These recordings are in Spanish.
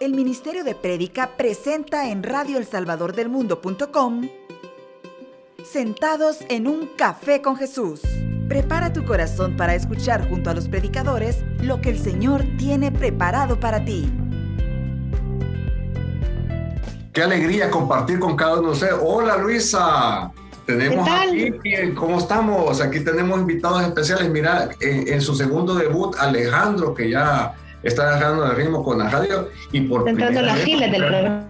el Ministerio de Prédica presenta en radioelsalvadordelmundo.com Sentados en un café con Jesús. Prepara tu corazón para escuchar junto a los predicadores lo que el Señor tiene preparado para ti. Qué alegría compartir con cada uno de ustedes. Hola Luisa, tenemos aquí, ¿cómo estamos? Aquí tenemos invitados especiales. Mira, en su segundo debut, Alejandro, que ya está dejando el ritmo con la radio. Y por entrando las filas del programa.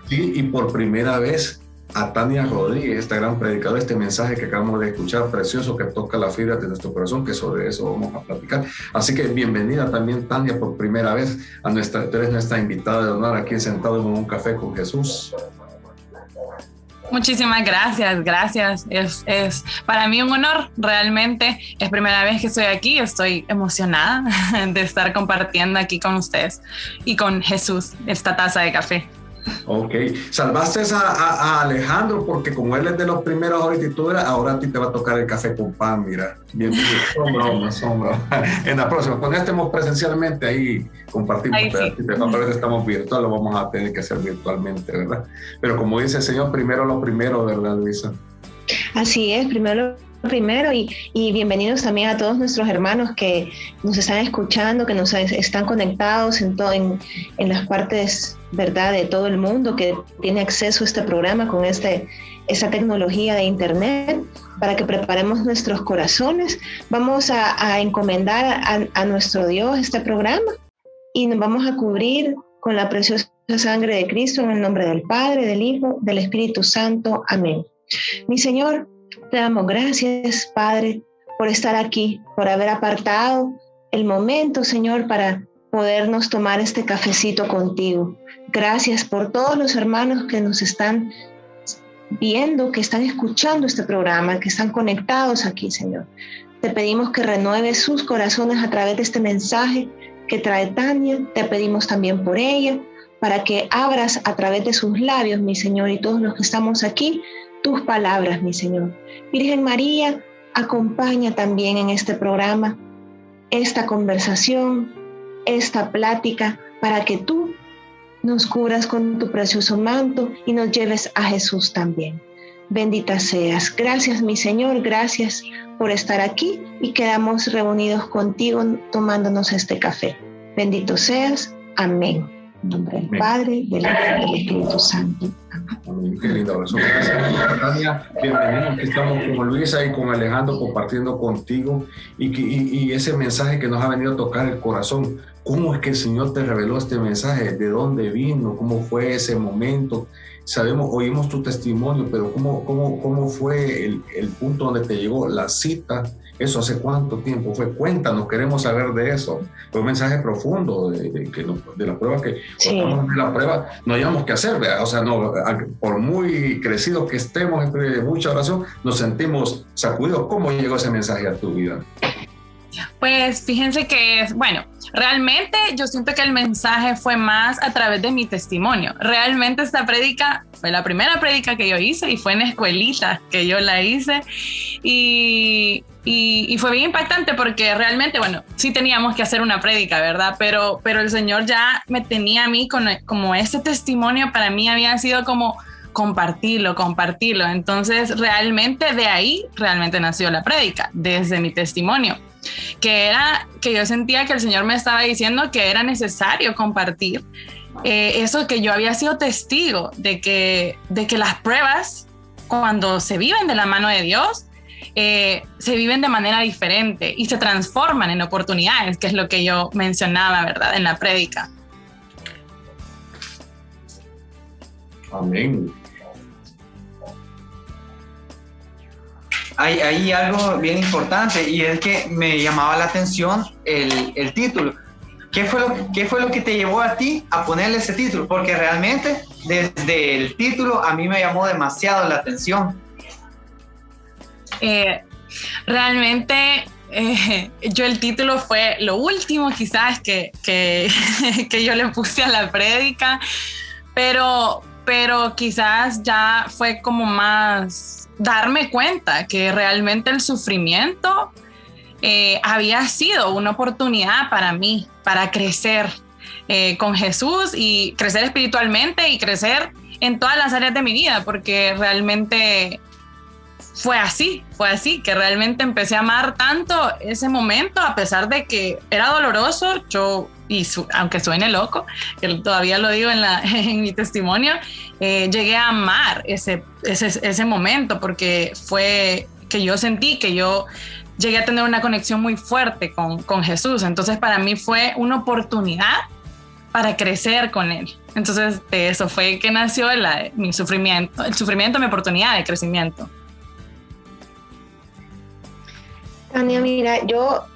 Sí, y por primera vez a Tania Rodríguez, esta gran predicadora, este mensaje que acabamos de escuchar, precioso, que toca la fibra de nuestro corazón, que sobre eso vamos a platicar. Así que bienvenida también, Tania, por primera vez tú eres nuestra invitada de honor aquí Sentados en un Café con Jesús. Muchísimas gracias. Es para mí un honor, realmente. Es primera vez que estoy aquí, estoy emocionada de estar compartiendo aquí con ustedes y con Jesús esta taza de café. Ok, salvaste a Alejandro porque como él es de los primeros ahora a ti te va a tocar el café con pan, mira. Bienvenido, sombra. En la próxima, cuando estemos presencialmente ahí compartimos, ahí sí. Pero estamos virtual, lo vamos a tener que hacer virtualmente, ¿verdad? Pero como dice el Señor, primero lo primero, ¿verdad, Luisa? Así es, primero y bienvenidos también a todos nuestros hermanos que nos están escuchando, que nos están conectados en las partes, ¿verdad?, de todo el mundo que tiene acceso a este programa con esta tecnología de internet para que preparemos nuestros corazones. Vamos a encomendar a nuestro Dios este programa y nos vamos a cubrir con la preciosa sangre de Cristo en el nombre del Padre, del Hijo, del Espíritu Santo. Amén. Mi Señor, te damos gracias, Padre, por estar aquí, por haber apartado el momento, Señor, para podernos tomar este cafecito contigo. Gracias por todos los hermanos que nos están viendo, que están escuchando este programa, que están conectados aquí, Señor. Te pedimos que renueves sus corazones a través de este mensaje que trae Tania. Te pedimos también por ella, para que abras a través de sus labios, mi Señor, y todos los que estamos aquí, tus palabras, mi Señor. Virgen María, acompaña también en este programa, esta conversación, esta plática, para que tú nos cubras con tu precioso manto y nos lleves a Jesús también. Bendita seas. Gracias, mi Señor, gracias por estar aquí y quedamos reunidos contigo tomándonos este café. Bendito seas. Amén. En nombre del Padre, del Hijo y del Espíritu Santo. Amén. Qué lindo abrazo. Gracias, Tania. Bienvenidos. Aquí estamos con Luisa y con Alejandro compartiendo contigo y ese mensaje que nos ha venido a tocar el corazón. ¿Cómo es que el Señor te reveló este mensaje? ¿De dónde vino? ¿Cómo fue ese momento? Oímos tu testimonio, pero ¿cómo fue el punto donde te llegó la cita? ¿Eso hace cuánto tiempo fue? Cuéntanos, queremos saber de eso. Fue un mensaje profundo de la prueba que sí. La prueba no hayamos que hacer, ¿verdad? O sea, no, por muy crecidos que estemos entre mucha oración, nos sentimos sacudidos. ¿Cómo llegó ese mensaje a tu vida? Pues fíjense que, realmente yo siento que el mensaje fue más a través de mi testimonio. Realmente esta prédica fue la primera prédica que yo hice y fue en escuelita que yo la hice y fue bien impactante porque realmente, sí teníamos que hacer una prédica, ¿verdad? Pero el Señor ya me tenía a mí como ese testimonio para mí había sido como compartirlo. Entonces realmente de ahí nació la prédica, desde mi testimonio. Que yo sentía que el Señor me estaba diciendo que era necesario compartir eso, que yo había sido testigo de que las pruebas, cuando se viven de la mano de Dios, se viven de manera diferente y se transforman en oportunidades, que es lo que yo mencionaba, ¿verdad?, en la prédica. Amén. Hay algo bien importante y es que me llamaba la atención el título. ¿Qué fue lo que te llevó a ti a ponerle ese título? Porque realmente desde el título a mí me llamó demasiado la atención. Realmente yo el título fue lo último quizás que yo le puse a la prédica, pero quizás ya fue como más darme cuenta que realmente el sufrimiento había sido una oportunidad para mí, para crecer, con Jesús y crecer espiritualmente y crecer en todas las áreas de mi vida, porque realmente fue así, que realmente empecé a amar tanto ese momento, a pesar de que era doloroso. Aunque suene loco, que todavía lo digo en mi testimonio, llegué a amar ese momento, porque fue que yo sentí que yo llegué a tener una conexión muy fuerte con Jesús. Entonces para mí fue una oportunidad para crecer con Él. Entonces de eso fue que nació mi sufrimiento, mi oportunidad de crecimiento. Tania, mira, yo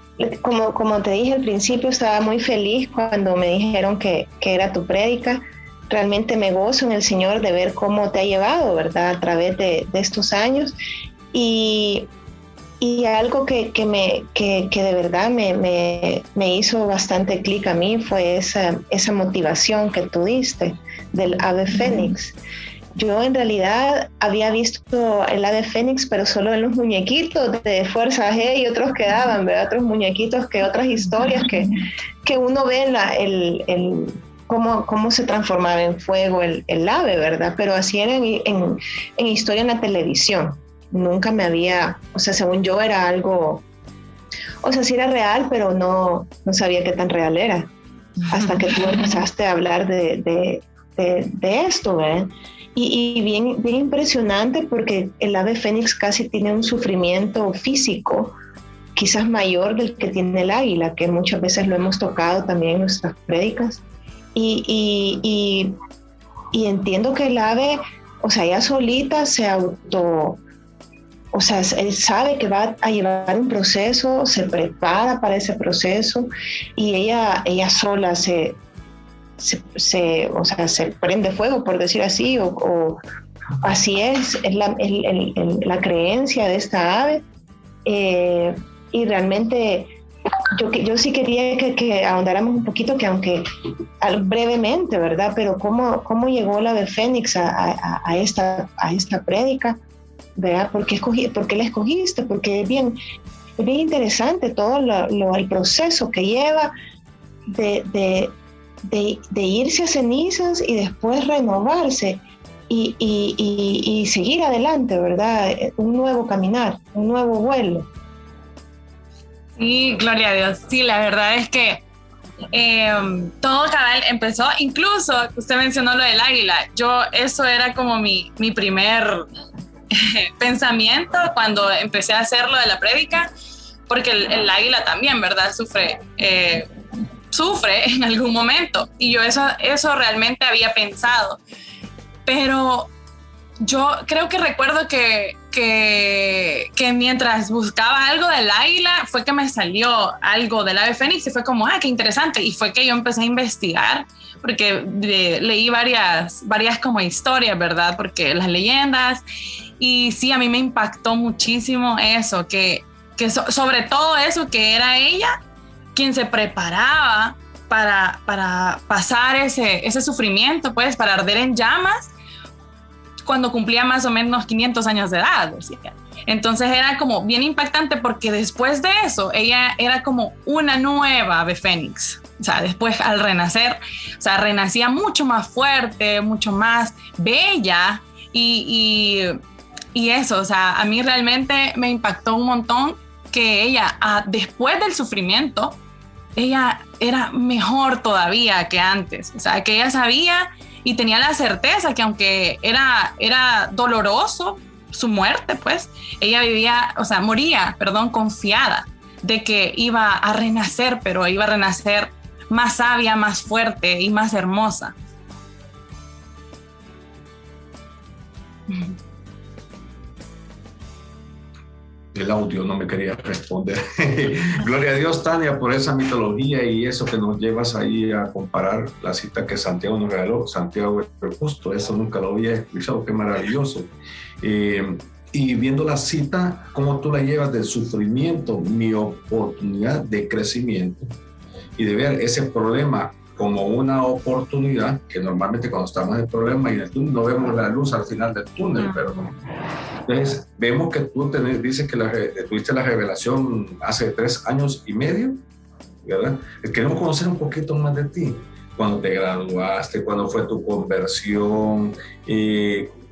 como te dije al principio, estaba muy feliz cuando me dijeron que era tu prédica. Realmente me gozo en el Señor de ver cómo te ha llevado, ¿verdad?, a través de estos años. Y algo que de verdad me hizo bastante clic a mí fue esa motivación que tú diste del ave fénix. Yo en realidad había visto el ave fénix, pero solo en los muñequitos de Fuerza G y otros quedaban, ¿verdad? Otros muñequitos, otras historias que uno ve cómo se transformaba en fuego el ave, ¿verdad? Pero así era en historia en la televisión. Nunca me había, según yo era algo, sí era real, pero no sabía qué tan real era. Hasta que tú empezaste a hablar de esto, ¿verdad? Y bien impresionante, porque el ave fénix casi tiene un sufrimiento físico quizás mayor del que tiene el águila, que muchas veces lo hemos tocado también en nuestras prédicas. Y entiendo que el ave, ella solita él sabe que va a llevar un proceso, se prepara para ese proceso, y ella sola se prende fuego, por decir así, o así es la creencia de esta ave. Y realmente yo sí quería que ahondáramos un poquito, que aunque brevemente, ¿verdad? Pero cómo llegó el ave fénix a esta prédica, ¿verdad? ¿Por qué la escogiste? Porque es bien interesante todo el proceso que lleva de irse a cenizas y después renovarse y seguir adelante, ¿verdad? Un nuevo caminar, un nuevo vuelo. Sí, gloria a Dios. Sí, la verdad es que todo cabal empezó, incluso usted mencionó lo del águila. Eso era como mi primer pensamiento cuando empecé a hacer lo de la prédica, porque el águila también, ¿verdad? Sufre en algún momento, y yo eso realmente había pensado, pero yo creo que recuerdo que mientras buscaba algo del águila fue que me salió algo del ave fénix y fue como, qué interesante, y fue que yo empecé a investigar, porque leí varias como historias, ¿verdad? Porque las leyendas, y sí, a mí me impactó muchísimo eso, que sobre todo eso, que era ella quien se preparaba para pasar ese sufrimiento, pues, para arder en llamas cuando cumplía más o menos 500 años de edad. Entonces era como bien impactante, porque después de eso ella era como una nueva ave fénix. Después al renacer, renacía mucho más fuerte, mucho más bella, y eso, a mí realmente me impactó un montón que ella, después del sufrimiento, ella era mejor todavía que antes. Que ella sabía y tenía la certeza que aunque era doloroso su muerte, pues, ella moría, confiada de que iba a renacer, pero iba a renacer más sabia, más fuerte y más hermosa. El audio no me quería responder. Gloria a Dios, Tania, por esa mitología y eso que nos llevas ahí a comparar la cita que Santiago nos regaló. Santiago es justo, eso nunca lo había escuchado, qué maravilloso. Y viendo la cita, cómo tú la llevas del sufrimiento, mi oportunidad de crecimiento, y de ver ese problema como una oportunidad, que normalmente cuando estamos en el problema y en el túnel no vemos la luz al final del túnel, pero entonces vemos que tú dices que tuviste la revelación hace 3 años y medio, ¿verdad? Queremos conocer un poquito más de ti. cuando te graduaste, cuándo fue tu conversión,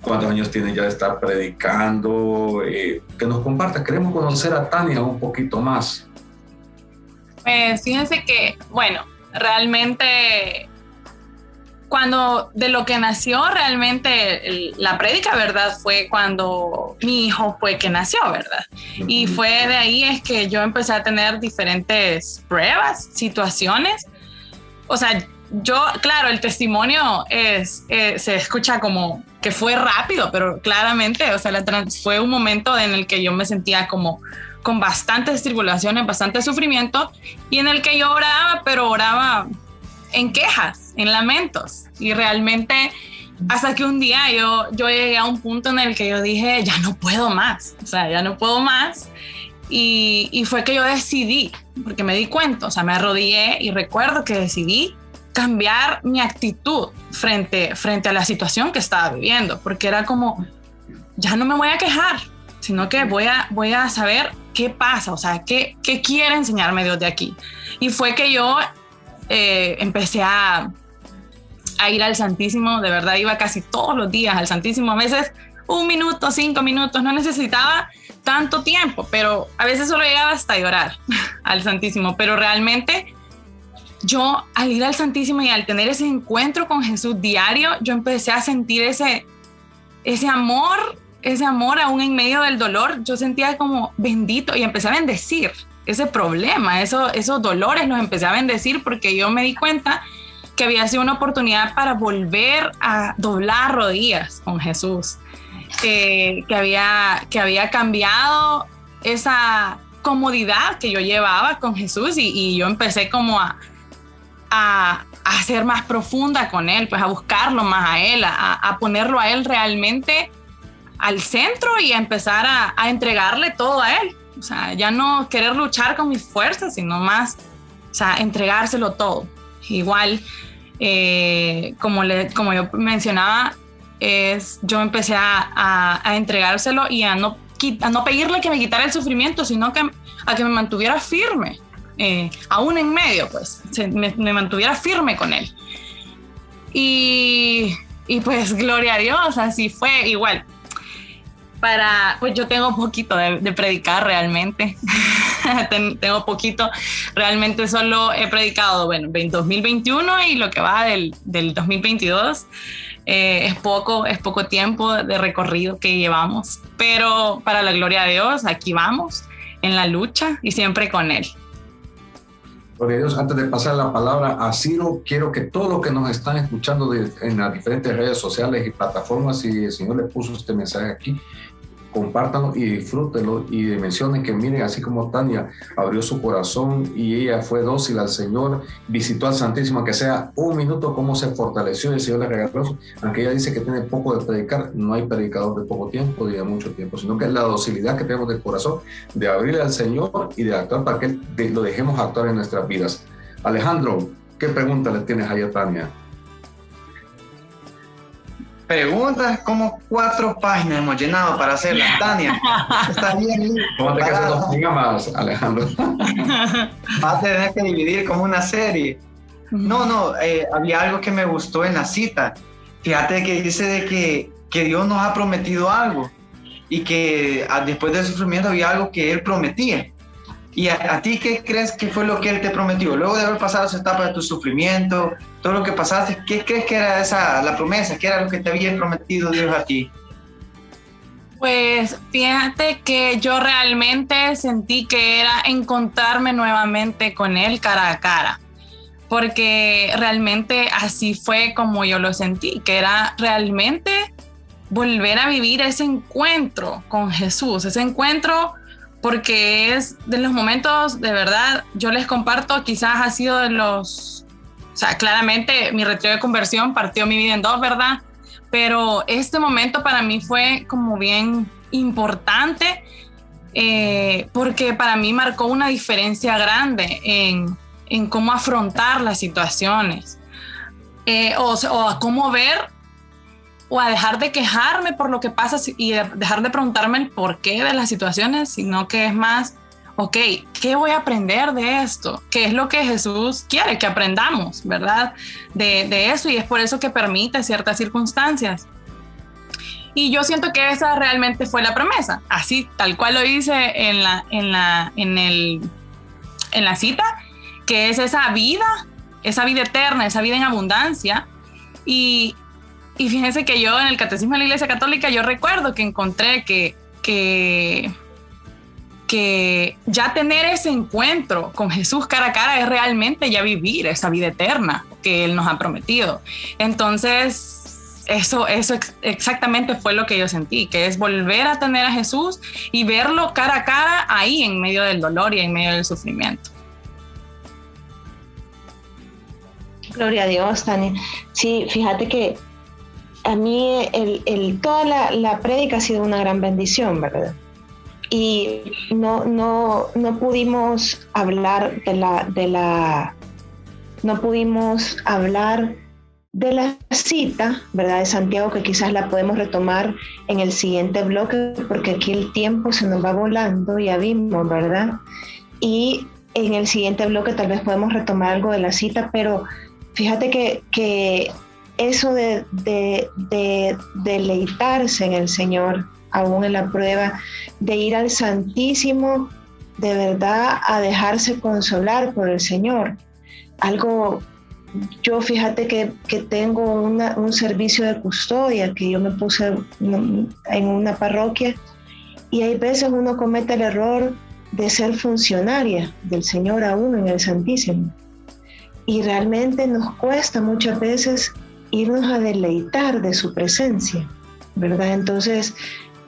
cuántos años tienes ya de estar predicando, que nos compartas. Queremos conocer a Tania un poquito más. Pues fíjense que, bueno, realmente cuando de lo que nació realmente la prédica, ¿verdad? Fue cuando mi hijo fue que nació, ¿verdad? Y fue de ahí es que yo empecé a tener diferentes pruebas, situaciones. O sea, yo, claro, el testimonio se escucha como que fue rápido, pero claramente, o sea, fue un momento en el que yo me sentía como con bastantes tribulaciones, bastante sufrimiento, y en el que yo oraba, pero oraba en quejas, en lamentos, y realmente hasta que un día yo llegué a un punto en el que yo dije, ya no puedo más, o sea, ya no puedo más, y fue que yo decidí, porque me di cuenta, o sea, me arrodillé y recuerdo que decidí cambiar mi actitud frente a la situación que estaba viviendo, porque era como, ya no me voy a quejar, sino que voy a saber qué pasa, o sea, qué quiere enseñarme Dios de aquí. Y fue que yo empecé a ir al Santísimo, de verdad iba casi todos los días al Santísimo, a veces 1 minuto, 5 minutos, no necesitaba tanto tiempo, pero a veces solo llegaba hasta llorar al Santísimo, pero realmente yo al ir al Santísimo y al tener ese encuentro con Jesús diario, yo empecé a sentir ese amor aún en medio del dolor. Yo sentía como bendito y empecé a bendecir ese problema, esos dolores los empecé a bendecir, porque yo me di cuenta que había sido una oportunidad para volver a doblar rodillas con Jesús, que había cambiado esa comodidad que yo llevaba con Jesús, y yo empecé como a ser más profunda con Él, pues a buscarlo más a Él, a ponerlo a Él realmente al centro y a empezar a entregarle todo a Él. O sea, ya no querer luchar con mis fuerzas, sino más, o sea, entregárselo todo. Igual, como yo mencionaba, yo empecé a entregárselo y a no pedirle que me quitara el sufrimiento, sino a que me mantuviera firme, aún en medio, pues, me mantuviera firme con Él. Y pues, gloria a Dios, así fue. Igual, pues yo tengo poquito de predicar realmente. Tengo poquito, realmente solo he predicado, bueno, en 2021 y lo que va del 2022. Es poco tiempo de recorrido que llevamos, pero para la gloria de Dios, aquí vamos, en la lucha y siempre con Él. Gloria a Dios. Antes de pasar la palabra a Ciro, quiero que todos los que nos están escuchando en las diferentes redes sociales y plataformas, si el Señor le puso este mensaje aquí, compártanlo y disfrútenlo, y mencionen que miren, así como Tania abrió su corazón y ella fue dócil al Señor, visitó al Santísimo, que sea 1 minuto, cómo se fortaleció y el Señor le regaló. Aunque ella dice que tiene poco de predicar, no hay predicador de poco tiempo ni de mucho tiempo, sino que es la docilidad que tenemos del corazón de abrirle al Señor y de actuar para que lo dejemos actuar en nuestras vidas. Alejandro, ¿qué pregunta le tienes ahí a Tania? Preguntas, como 4 páginas hemos llenado para hacerlas, Tania. Está bien. ¿Cómo te quedas los programas, Alejandro? Vas a tener que dividir como una serie. No, había algo que me gustó en la cita. Fíjate que dice de que Dios nos ha prometido algo y que después del sufrimiento había algo que Él prometía. ¿Y a ti qué crees que fue lo que Él te prometió? Luego de haber pasado esa etapa de tu sufrimiento, todo lo que pasaste, ¿qué crees que era la promesa? ¿Qué era lo que te había prometido Dios a ti? Pues fíjate que yo realmente sentí que era encontrarme nuevamente con Él cara a cara, porque realmente así fue como yo lo sentí, que era realmente volver a vivir ese encuentro con Jesús, ese encuentro, porque es de los momentos, de verdad, yo les comparto, quizás ha sido o sea, claramente mi retiro de conversión partió mi vida en 2, ¿verdad? Pero este momento para mí fue como bien importante, porque para mí marcó una diferencia grande en cómo afrontar las situaciones, o a cómo ver, o a dejar de quejarme por lo que pasa y dejar de preguntarme el porqué de las situaciones, sino que es más ok, ¿qué voy a aprender de esto? ¿Qué es lo que Jesús quiere que aprendamos, verdad? De eso, y es por eso que permite ciertas circunstancias. Y yo siento que esa realmente fue la promesa, así, tal cual lo hice en la cita, que es esa vida eterna, esa vida en abundancia. Y fíjense que yo en el Catecismo de la Iglesia Católica, yo recuerdo que encontré que ya tener ese encuentro con Jesús cara a cara es realmente ya vivir esa vida eterna que Él nos ha prometido. Entonces, eso exactamente fue lo que yo sentí, que es volver a tener a Jesús y verlo cara a cara ahí en medio del dolor y en medio del sufrimiento. Gloria a Dios, Tania. Sí, fíjate que a mí toda la prédica ha sido una gran bendición, ¿verdad? Y no pudimos hablar no pudimos hablar de la cita, ¿verdad?, de Santiago, que quizás la podemos retomar en el siguiente bloque, porque aquí el tiempo se nos va volando, ya vimos, ¿verdad? Y en el siguiente bloque tal vez podemos retomar algo de la cita, pero fíjate que eso de deleitarse en el Señor, aún en la prueba, de ir al Santísimo, de verdad a dejarse consolar por el Señor. Yo fíjate que tengo un servicio de custodia que yo me puse en una parroquia, y hay veces uno comete el error de ser funcionaria del Señor aún en el Santísimo. Y realmente nos cuesta muchas veces irnos a deleitar de su presencia, ¿verdad? Entonces,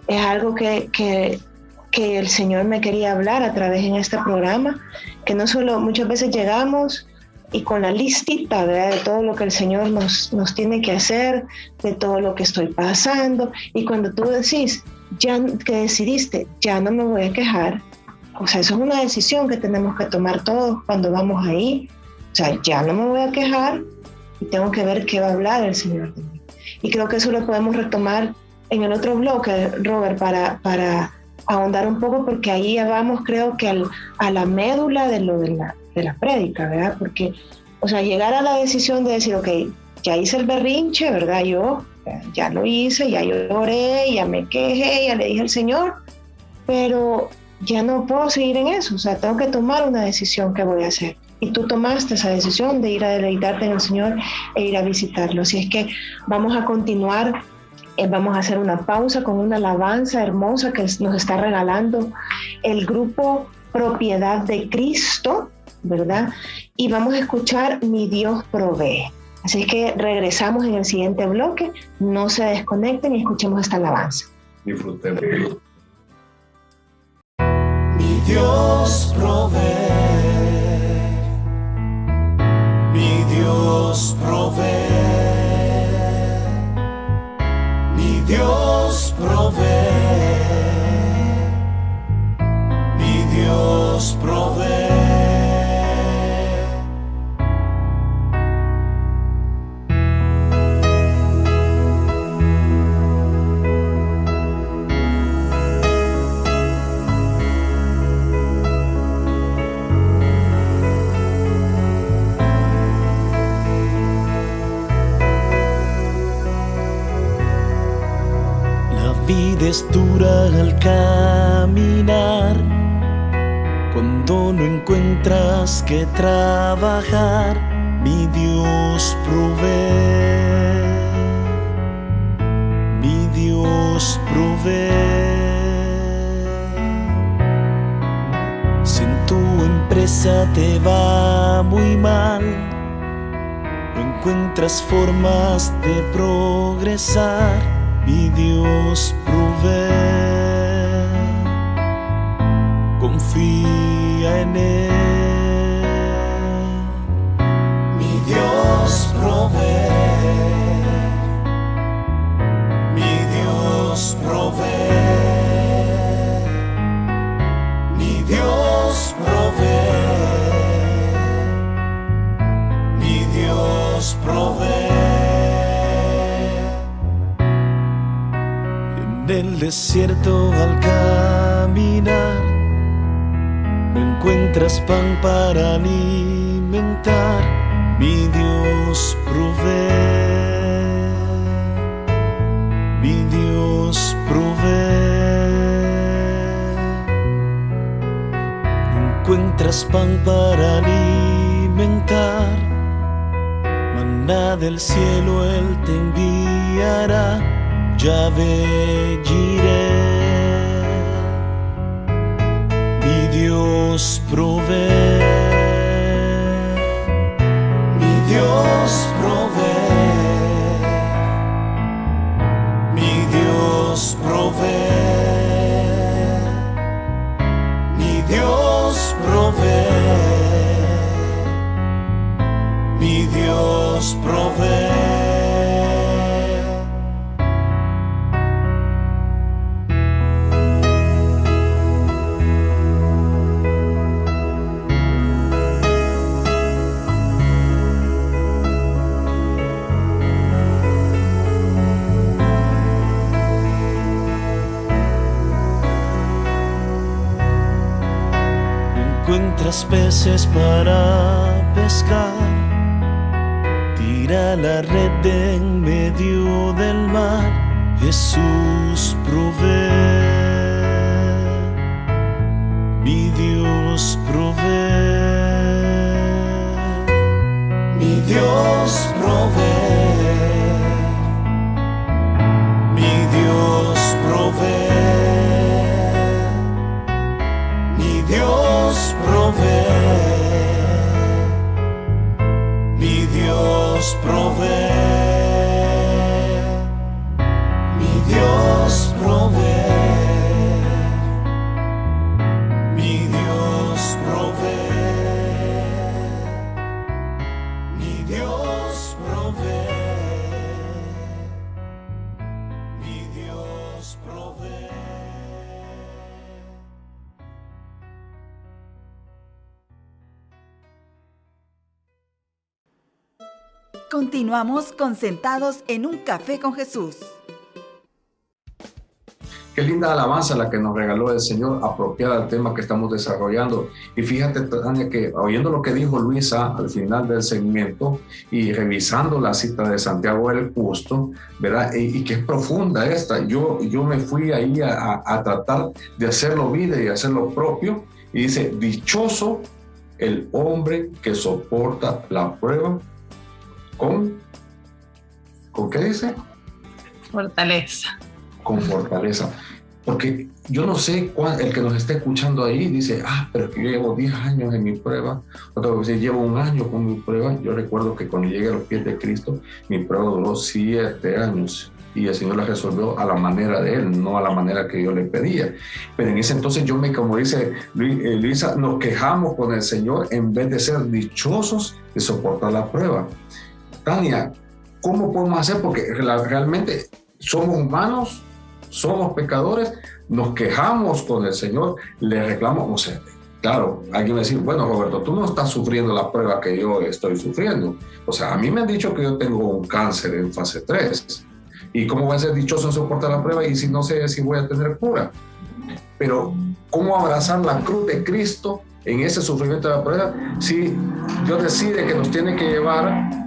es algo que el Señor me quería hablar a través en este programa, que no solo muchas veces llegamos y con la listita, ¿verdad?, de todo lo que el Señor nos tiene que hacer, de todo lo que estoy pasando, y cuando tú decís, que decidiste, ya no me voy a quejar, o sea, eso es una decisión que tenemos que tomar todos cuando vamos ahí, o sea, ya no me voy a quejar y tengo que ver qué va a hablar el Señor de mí. Y creo que eso lo podemos retomar en el otro bloque, Robert, para ahondar un poco, porque ahí ya vamos, creo que a la médula de la prédica, ¿verdad? Porque, o sea, llegar a la decisión de decir, ok, ya hice el berrinche, ¿verdad? Yo ya lo hice, ya lloré, ya me quejé, ya le dije al Señor, pero ya no puedo seguir en eso, o sea, tengo que tomar una decisión que voy a hacer. Y tú tomaste esa decisión de ir a deleitarte en el Señor e ir a visitarlo. Así es que vamos a continuar, vamos a hacer una pausa con una alabanza hermosa que nos está regalando el grupo Propiedad de Cristo, ¿verdad? Y vamos a escuchar Mi Dios provee. Así que regresamos en el siguiente bloque. No se desconecten y escuchemos esta alabanza. Disfruten. Mi Dios provee. Mi Dios provee. Mi Dios provee. Mi Dios provee. La vida es dura al caminar, cuando no encuentras que trabajar. Mi Dios provee. Mi Dios provee. Si en tu empresa te va muy mal, no encuentras formas de progresar, mi Dios provee. Confía en Él. Mi Dios provee. Mi Dios provee. Mi Dios provee. Mi Dios provee. En el desierto al caminar, encuentras pan para alimentar, mi Dios provee, mi Dios provee. Encuentras pan para alimentar, maná del cielo Él te enviará, Yahvé Jireh, mi Dios provee, mi Dios provee, mi Dios provee, mi Dios provee, mi Dios provee. Encuentras peces para pescar, tira la red en medio del mar, Jesús provee, mi Dios provee, mi Dios provee, mi Dios provee, mi Dios provee, mi Dios provee, mi Dios provee, mi Dios provee, mi Dios provee, mi Dios provee. Continuamos con Sentados en un Café con Jesús. Qué linda alabanza la que nos regaló el Señor, apropiada al tema que estamos desarrollando. Y fíjate, Tania, que oyendo lo que dijo Luisa al final del segmento y revisando la cita de Santiago el Justo, ¿verdad? Y que es profunda esta. Yo me fui ahí a tratar de hacerlo vida y hacerlo propio. Y dice, dichoso el hombre que soporta la prueba ¿con qué dice? Fortaleza. Con fortaleza. Porque yo no sé el que nos está escuchando ahí dice, pero es que yo llevo 10 años en mi prueba, otra vez llevo 1 año con mi prueba. Yo recuerdo que cuando llegué a los pies de Cristo, mi prueba duró 7 años y el Señor la resolvió a la manera de Él, no a la manera que yo le pedía. Pero en ese entonces como dice Luisa, nos quejamos con el Señor en vez de ser dichosos de soportar la prueba. Tania, ¿cómo podemos hacer? Porque realmente somos humanos, somos pecadores, nos quejamos con el Señor, le reclamamos, o sea, claro, alguien va a decir, bueno, Roberto, tú no estás sufriendo la prueba que yo estoy sufriendo. O sea, a mí me han dicho que yo tengo un cáncer en fase 3. ¿Y cómo voy a ser dichoso en soportar la prueba y si no sé si voy a tener cura? Pero, ¿cómo abrazar la cruz de Cristo en ese sufrimiento de la prueba si Dios decide que nos tiene que llevar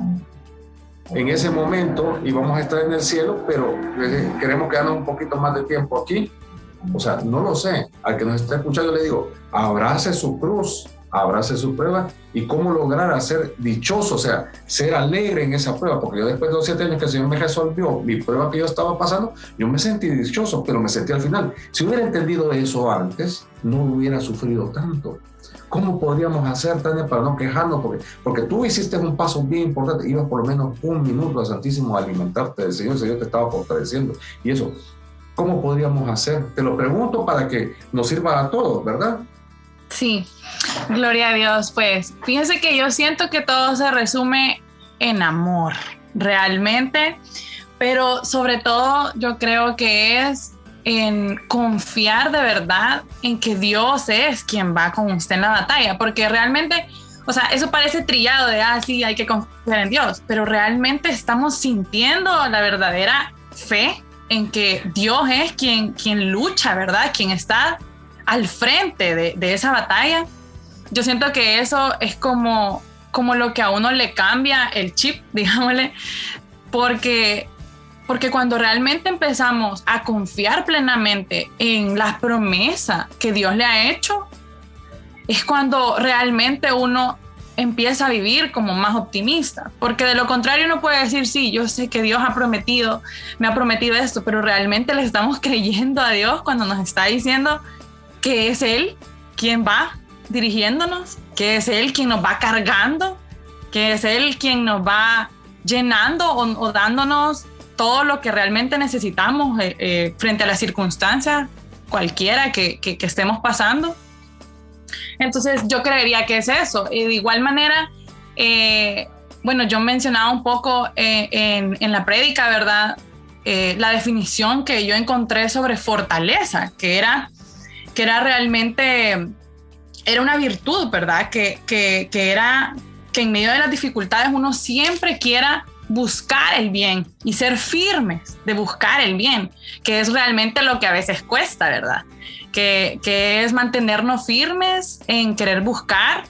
en ese momento y vamos a estar en el cielo, pero queremos quedarnos un poquito más de tiempo aquí? O sea, no lo sé. Al que nos está escuchando le digo, abrace su cruz, abrace su prueba. ¿Y cómo lograr ser dichoso? O sea, ser alegre en esa prueba. Porque yo después de los 7 años que el Señor me resolvió mi prueba que yo estaba pasando, yo me sentí dichoso, pero me sentí al final. Si hubiera entendido eso antes, no hubiera sufrido tanto. ¿Cómo podríamos hacer, Tania, para no quejarnos? Porque tú hiciste un paso bien importante. Ibas por lo menos 1 minuto al Santísimo a alimentarte del Señor. El Señor te estaba fortaleciendo. Y eso, ¿cómo podríamos hacer? Te lo pregunto para que nos sirva a todos, ¿verdad? Sí, gloria a Dios. Pues fíjense que yo siento que todo se resume en amor, realmente. Pero sobre todo yo creo que es en confiar de verdad en que Dios es quien va con usted en la batalla, porque realmente, o sea, eso parece trillado de, sí, hay que confiar en Dios, pero realmente estamos sintiendo la verdadera fe en que Dios es quien lucha, ¿verdad? Quien está al frente de esa batalla. yo siento que eso es como lo que a uno le cambia el chip, digámosle, porque cuando realmente empezamos a confiar plenamente en la promesa que Dios le ha hecho, es cuando realmente uno empieza a vivir como más optimista, porque de lo contrario uno puede decir, sí, yo sé que Dios me ha prometido esto, pero realmente le estamos creyendo a Dios cuando nos está diciendo que es Él quien va dirigiéndonos, que es Él quien nos va cargando, que es Él quien nos va llenando o dándonos todo lo que realmente necesitamos frente a las circunstancias cualquiera que estemos pasando. Entonces yo creería que es eso. Y de igual manera, bueno, yo mencionaba un poco en la prédica, ¿verdad? La definición que yo encontré sobre fortaleza, que era realmente, era una virtud, ¿verdad? Que era que en medio de las dificultades uno siempre quiera buscar el bien y ser firmes de buscar el bien, que es realmente lo que a veces cuesta, ¿verdad? Que es mantenernos firmes en querer buscar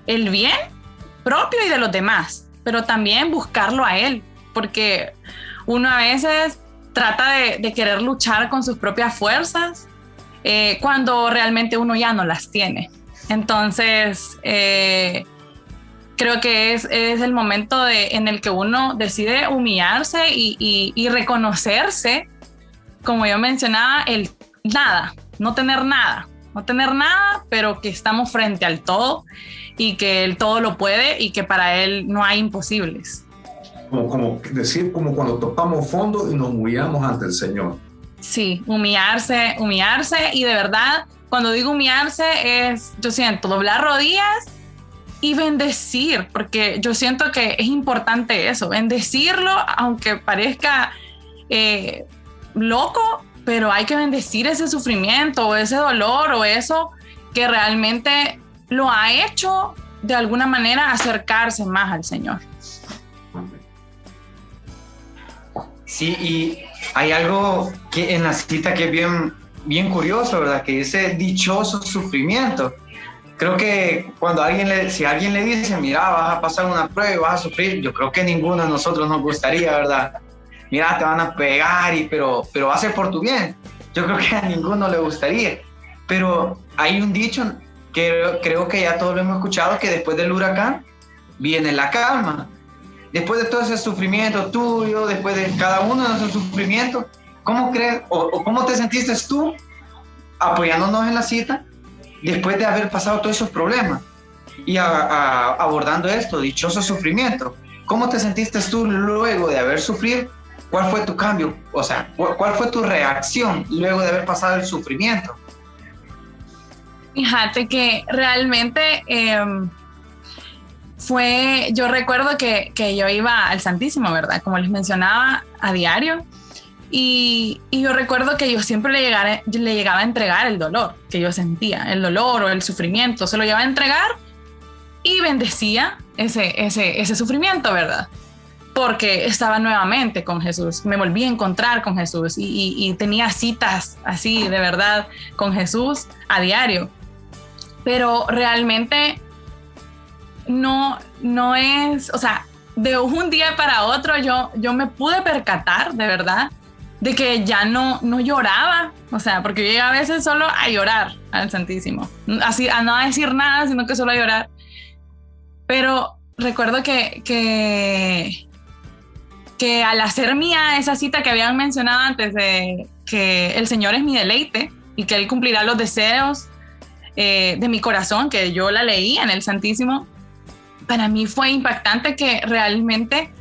el bien propio y de los demás, pero también buscarlo a Él, porque uno a veces trata de querer luchar con sus propias fuerzas cuando realmente uno ya no las tiene. Entonces, creo que es el momento en el que uno decide humillarse y reconocerse, como yo mencionaba, el nada, no tener nada, pero que estamos frente al todo y que el todo lo puede y que para Él no hay imposibles. Como cuando tocamos fondo y nos humillamos ante el Señor. Sí, humillarse y de verdad, cuando digo humillarse yo siento doblar rodillas y bendecir, porque yo siento que es importante eso, bendecirlo, aunque parezca loco, pero hay que bendecir ese sufrimiento o ese dolor o eso que realmente lo ha hecho de alguna manera acercarse más al Señor. Sí, y hay algo que en la cita que es bien, bien curioso, ¿verdad? Que dice dichoso sufrimiento. Creo que cuando si alguien le dice, mira, vas a pasar una prueba y vas a sufrir, yo creo que ninguno de nosotros nos gustaría, ¿verdad? Mira, te van a pegar, pero va a ser por tu bien. Yo creo que a ninguno le gustaría. Pero hay un dicho que creo que ya todos lo hemos escuchado, que después del huracán viene la calma. Después de todo ese sufrimiento tuyo, después de cada uno de esos sufrimientos, ¿cómo crees o cómo te sentiste tú apoyándonos en la cita después de haber pasado todos esos problemas y abordando esto, dichoso sufrimiento? ¿Cómo te sentiste tú luego de haber sufrido? ¿Cuál fue tu cambio? O sea, ¿cuál fue tu reacción luego de haber pasado el sufrimiento? Fíjate que realmente yo recuerdo que yo iba al Santísimo, ¿verdad? Como les mencionaba, a diario. Y yo recuerdo que yo siempre le llegaba a entregar el dolor que yo sentía, el dolor o el sufrimiento. Se lo llevaba a entregar y bendecía ese sufrimiento, ¿verdad? Porque estaba nuevamente con Jesús. Me volví a encontrar con Jesús y tenía citas así, de verdad, con Jesús a diario. Pero realmente no es, o sea, de un día para otro yo me pude percatar, de verdad, de que ya no lloraba, o sea, porque yo llegaba a veces solo a llorar al Santísimo, así, a no decir nada, sino que solo a llorar. Pero recuerdo que al hacer mía esa cita que habían mencionado antes de que el Señor es mi deleite y que Él cumplirá los deseos de mi corazón, que yo la leí en el Santísimo, para mí fue impactante que realmente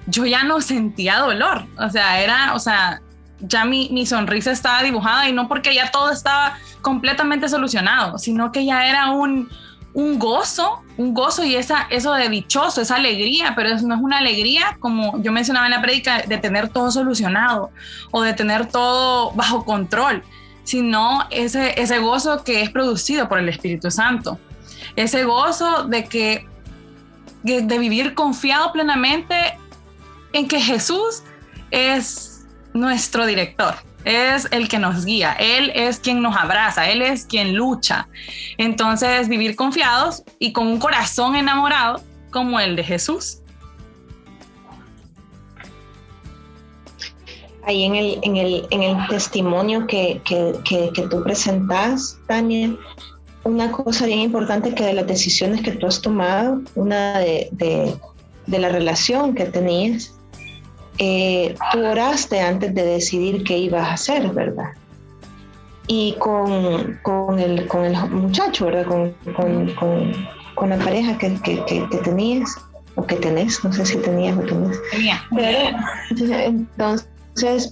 yo ya no sentía dolor, o sea, ya mi sonrisa estaba dibujada, y no porque ya todo estaba completamente solucionado, sino que ya era un gozo y eso de dichoso, esa alegría, pero no es una alegría como yo mencionaba en la prédica de tener todo solucionado o de tener todo bajo control, sino ese gozo que es producido por el Espíritu Santo, ese gozo de vivir confiado plenamente en que Jesús es nuestro director, es el que nos guía, Él es quien nos abraza, Él es quien lucha. Entonces, vivir confiados y con un corazón enamorado como el de Jesús. Ahí en el testimonio que tú presentas, Tania, una cosa bien importante que de las decisiones que tú has tomado, una de la relación que tenías, tú oraste antes de decidir qué ibas a hacer, ¿verdad? Y con el muchacho, ¿verdad? Con la pareja que tenías, o que tenés, no sé si tenías o tenés.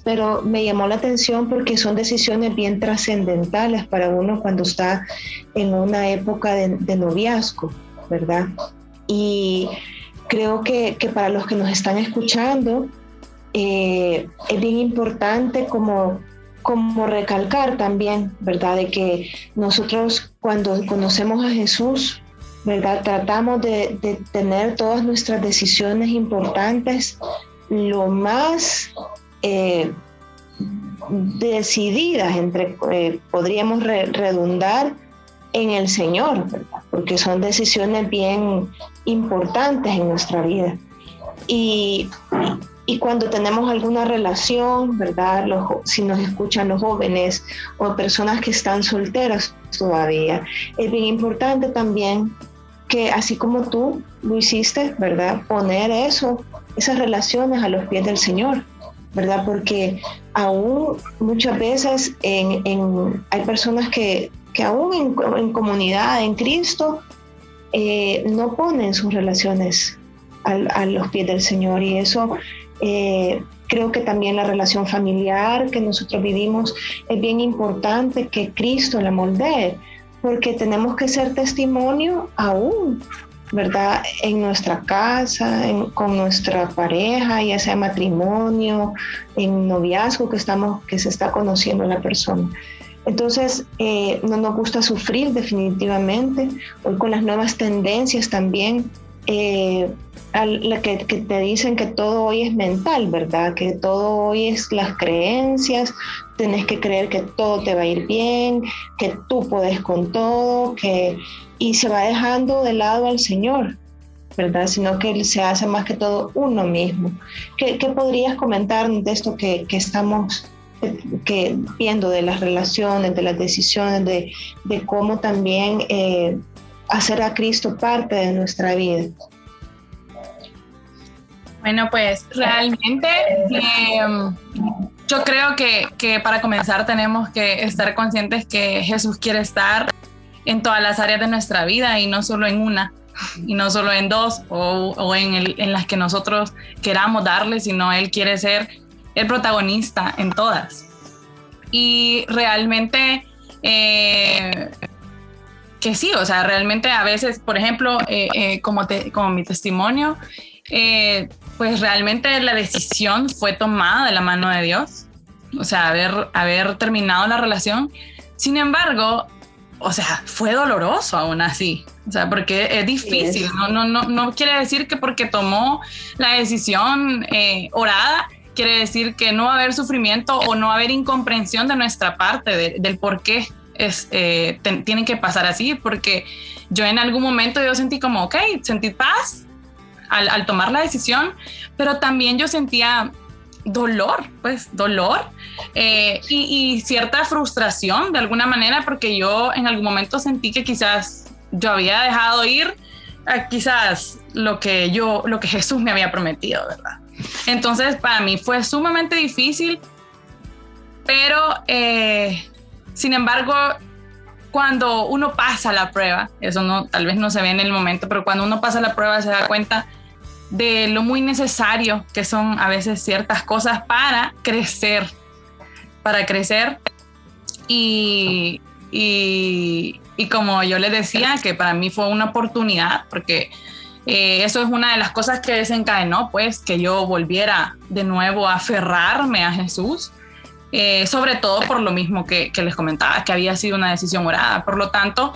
Pero me llamó la atención porque son decisiones bien trascendentales para uno cuando está en una época de noviazgo, ¿verdad? Y creo que para los que nos están escuchando, es bien importante como recalcar también, ¿verdad? De que nosotros cuando conocemos a Jesús, ¿verdad? Tratamos de tener todas nuestras decisiones importantes lo más decididas, podríamos redundar en el Señor, ¿verdad? Porque son decisiones bien importantes en nuestra vida. Y cuando tenemos alguna relación, ¿verdad? Si nos escuchan los jóvenes o personas que están solteras todavía, es bien importante también que, así como tú lo hiciste, ¿verdad? Poner esas relaciones a los pies del Señor, ¿verdad? Porque aún muchas veces hay personas que aún en comunidad, en Cristo, no ponen sus relaciones a los pies del Señor, y eso creo que también la relación familiar que nosotros vivimos es bien importante que Cristo la moldee, porque tenemos que ser testimonio aún, ¿verdad? En nuestra casa, con nuestra pareja, ya sea matrimonio, en noviazgo que se está conociendo la persona. Entonces, no nos gusta sufrir definitivamente. Hoy con las nuevas tendencias también, que te dicen que todo hoy es mental, ¿verdad? Que todo hoy es las creencias, tenés que creer que todo te va a ir bien, que tú puedes con todo, y se va dejando de lado al Señor, ¿verdad? Sino que se hace más que todo uno mismo. ¿Qué podrías comentar de esto que estamos viendo, de las relaciones, de las decisiones, de cómo también hacer a Cristo parte de nuestra vida? Bueno, pues realmente yo creo que para comenzar tenemos que estar conscientes que Jesús quiere estar en todas las áreas de nuestra vida y no solo en una, y no solo en dos o en las que nosotros queramos darle, sino Él quiere ser el protagonista en todas. Y realmente que sí, o sea, realmente a veces, por ejemplo, como mi testimonio, pues realmente la decisión fue tomada de la mano de Dios, o sea, haber terminado la relación. Sin embargo, o sea, fue doloroso aún así, o sea, porque es difícil, no quiere decir que porque tomó la decisión orada, quiere decir que no va a haber sufrimiento o no va a haber incomprensión de nuestra parte del por qué tienen que pasar así, porque yo en algún momento yo sentí como, sentí paz al tomar la decisión, pero también yo sentía dolor y cierta frustración de alguna manera, porque yo en algún momento sentí que quizás yo había dejado ir a quizás lo que Jesús me había prometido, ¿verdad? Entonces para mí fue sumamente difícil, pero sin embargo, cuando uno pasa la prueba, eso tal vez no se ve en el momento, pero cuando uno pasa la prueba se da cuenta de lo muy necesario que son a veces ciertas cosas para crecer y como yo les decía, que para mí fue una oportunidad, porque eso es una de las cosas que desencadenó, pues, que yo volviera de nuevo a aferrarme a Jesús, sobre todo por lo mismo que les comentaba, que había sido una decisión orada. Por lo tanto,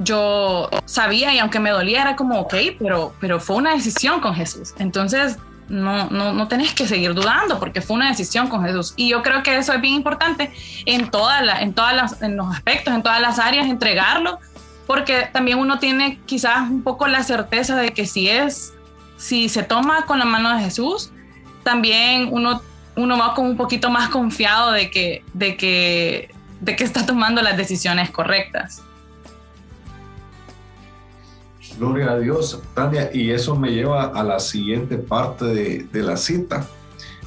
yo sabía, y aunque me dolía, era como, pero fue una decisión con Jesús. Entonces, no tenés que seguir dudando porque fue una decisión con Jesús. Y yo creo que eso es bien importante en los aspectos, en todas las áreas, entregarlo, porque también uno tiene quizás un poco la certeza de que si se toma con la mano de Jesús, también uno va como un poquito más confiado de que está tomando las decisiones correctas. Gloria a Dios, Tania, y eso me lleva a la siguiente parte de la cita.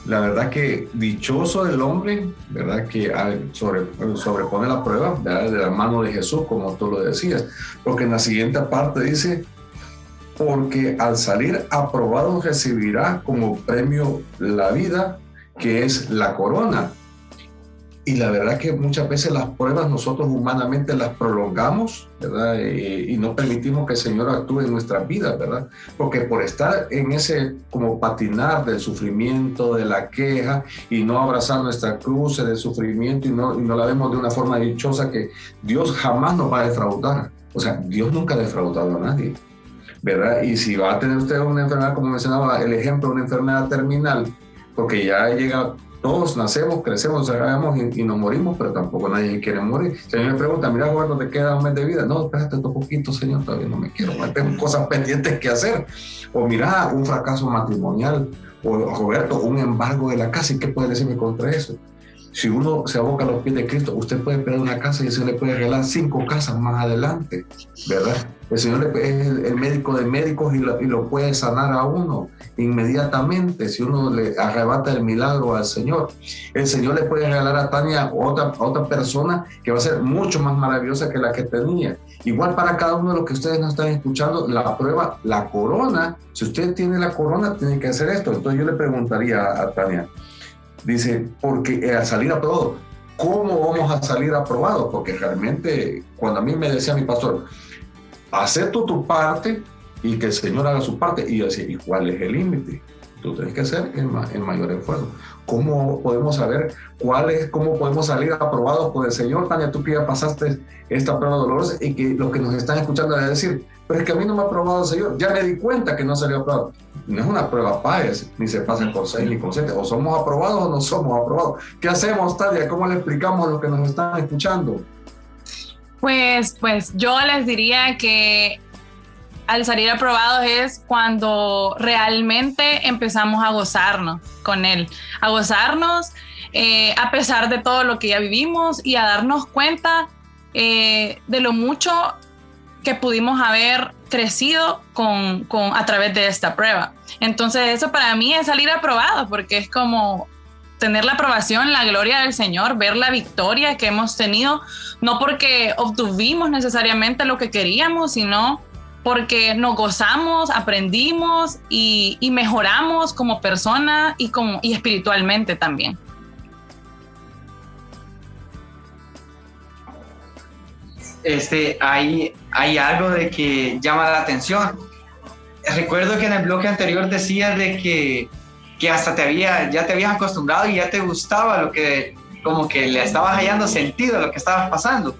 La verdad que dichoso el hombre, ¿verdad? Que sobrepone la prueba, ¿verdad? De la mano de Jesús, como tú lo decías, porque en la siguiente parte dice, porque al salir aprobado recibirá como premio la vida, que es la corona. Y la verdad que muchas veces las pruebas nosotros humanamente las prolongamos, ¿verdad? Y no permitimos que el Señor actúe en nuestras vidas, ¿verdad? Porque por estar en ese como patinar del sufrimiento, de la queja, y no abrazar nuestra cruz del sufrimiento y no la vemos de una forma dichosa, que Dios jamás nos va a defraudar. O sea, Dios nunca ha defraudado a nadie, ¿verdad? Y si va a tener usted una enfermedad, como mencionaba el ejemplo, una enfermedad terminal, porque ya llega... Todos nacemos, crecemos, sabemos y nos morimos, pero tampoco nadie quiere morir. Si a mí me pregunta, mira, Roberto, ¿te queda un mes de vida? No, espérate otro poquito, Señor, todavía no me quiero. Tengo cosas pendientes que hacer. O mira, un fracaso matrimonial. O Roberto, un embargo de la casa. ¿Y qué puede decirme contra eso? Si uno se aboca a los pies de Cristo, usted puede pedir una casa y se le puede regalar 5 casas más adelante, ¿verdad? El Señor es el médico de médicos y lo puede sanar a uno inmediatamente si uno le arrebata el milagro al Señor. El Señor le puede regalar a Tania otra persona que va a ser mucho más maravillosa que la que tenía. Igual para cada uno de los que ustedes nos están escuchando, la prueba, la corona, si usted tiene la corona, tiene que hacer esto. Entonces yo le preguntaría a Tania, dice, porque al salir aprobado, ¿cómo vamos a salir aprobados? Porque realmente, cuando a mí me decía mi pastor, acepto tu parte y que el Señor haga su parte, y yo decía, ¿y cuál es el límite? Tú tienes que hacer el mayor esfuerzo. ¿Cómo podemos saber cómo podemos salir aprobados por el Señor? Tania, tú que ya pasaste esta prueba dolorosa y que los que nos están escuchando van a decir, pero es que a mí no me ha aprobado el Señor, ya me di cuenta que no salió aprobado. No es una prueba PAES, ni se pasa por 6 ni con 7, o somos aprobados o no somos aprobados. ¿Qué hacemos, Tania? ¿Cómo le explicamos a los que nos están escuchando? Pues yo les diría que al salir aprobados es cuando realmente empezamos a gozarnos con Él, a gozarnos a pesar de todo lo que ya vivimos y a darnos cuenta de lo mucho que pudimos haber crecido a través de esta prueba. Entonces eso para mí es salir aprobado, porque es como tener la aprobación, la gloria del Señor, ver la victoria que hemos tenido, no porque obtuvimos necesariamente lo que queríamos, sino porque nos gozamos, aprendimos y mejoramos como persona y espiritualmente también. Hay algo de que llama la atención. Recuerdo que en el bloque anterior decías de que hasta ya te habías acostumbrado y ya te gustaba lo que, como que le estabas hallando sentido a lo que estabas pasando.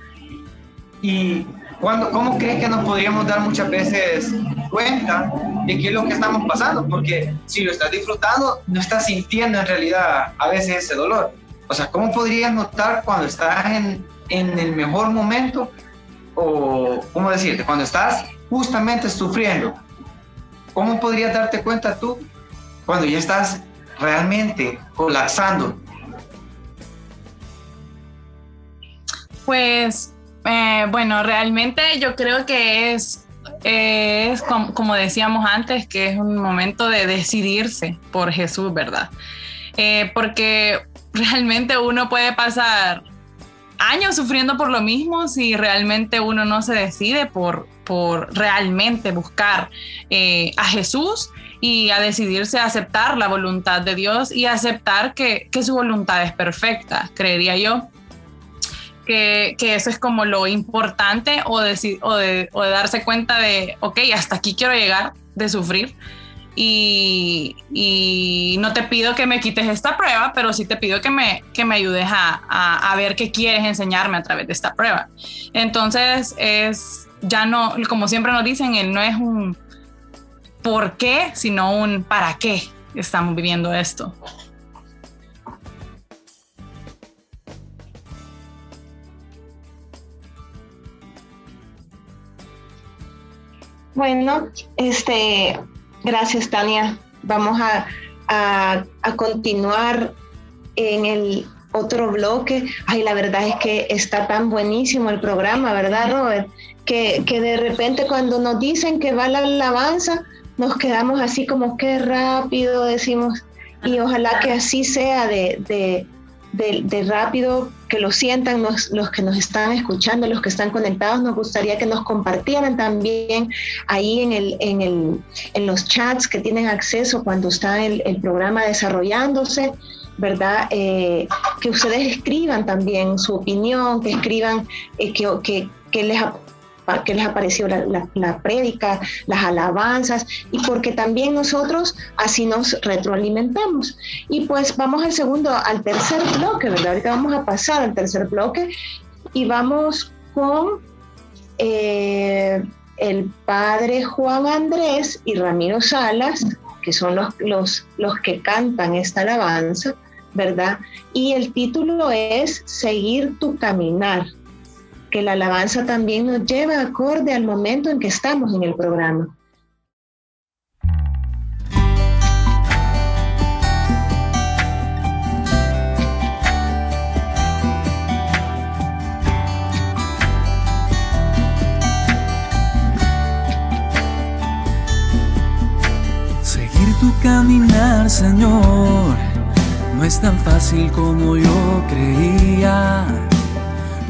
Y ¿cómo crees que nos podríamos dar muchas veces cuenta de qué es lo que estamos pasando? Porque si lo estás disfrutando, no estás sintiendo en realidad a veces ese dolor. O sea, ¿cómo podrías notar cuando estás en el mejor momento? O, ¿cómo decirte? Cuando estás justamente sufriendo, ¿cómo podrías darte cuenta tú cuando ya estás realmente colapsando? Pues, bueno, realmente yo creo que es como decíamos antes, que es un momento de decidirse por Jesús, ¿verdad? Porque realmente uno puede pasar años sufriendo por lo mismo si realmente uno no se decide por realmente buscar a Jesús y a decidirse a aceptar la voluntad de Dios y aceptar que su voluntad es perfecta. Creería yo que eso es como lo importante o de darse cuenta de, ok, hasta aquí quiero llegar, de sufrir. Y no te pido que me quites esta prueba, pero sí te pido que me ayudes a ver qué quieres enseñarme a través de esta prueba. Entonces ya no, como siempre nos dicen, no es un por qué, sino un para qué. estamos viviendo esto. Bueno, gracias, Tania. Vamos a continuar en el otro bloque. Ay, la verdad es que está tan buenísimo el programa, ¿verdad, Robert? Que de repente cuando nos dicen que va la alabanza, nos quedamos así como que rápido, decimos, y ojalá que así sea de rápido, que lo sientan los que nos están escuchando, los que están conectados. Nos gustaría que nos compartieran también ahí en los chats que tienen acceso cuando está el programa desarrollándose, ¿verdad? Que ustedes escriban también su opinión, que escriban que les apareció la prédica, las alabanzas, y porque también nosotros así nos retroalimentamos. Y pues vamos al tercer bloque, ¿verdad? Ahorita vamos a pasar al tercer bloque y vamos con el padre Juan Andrés y Ramiro Salas, que son los que cantan esta alabanza, ¿verdad? Y el título es Seguir tu caminar, que la alabanza también nos lleva acorde al momento en que estamos en el programa. Seguir tu caminar, Señor, no es tan fácil como yo creía.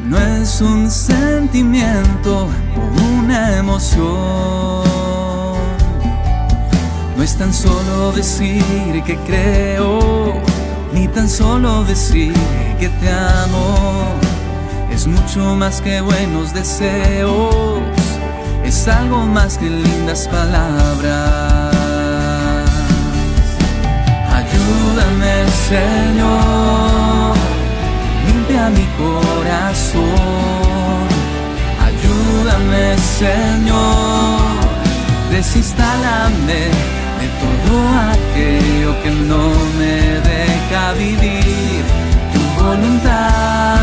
No es un sentimiento o una emoción. No es tan solo decir que creo, ni tan solo decir que te amo. Es mucho más que buenos deseos, es algo más que lindas palabras. Ayúdame, Señor, limpia mi corazón. Ayúdame, Señor, desinstálame de todo aquello que no me deja vivir tu voluntad.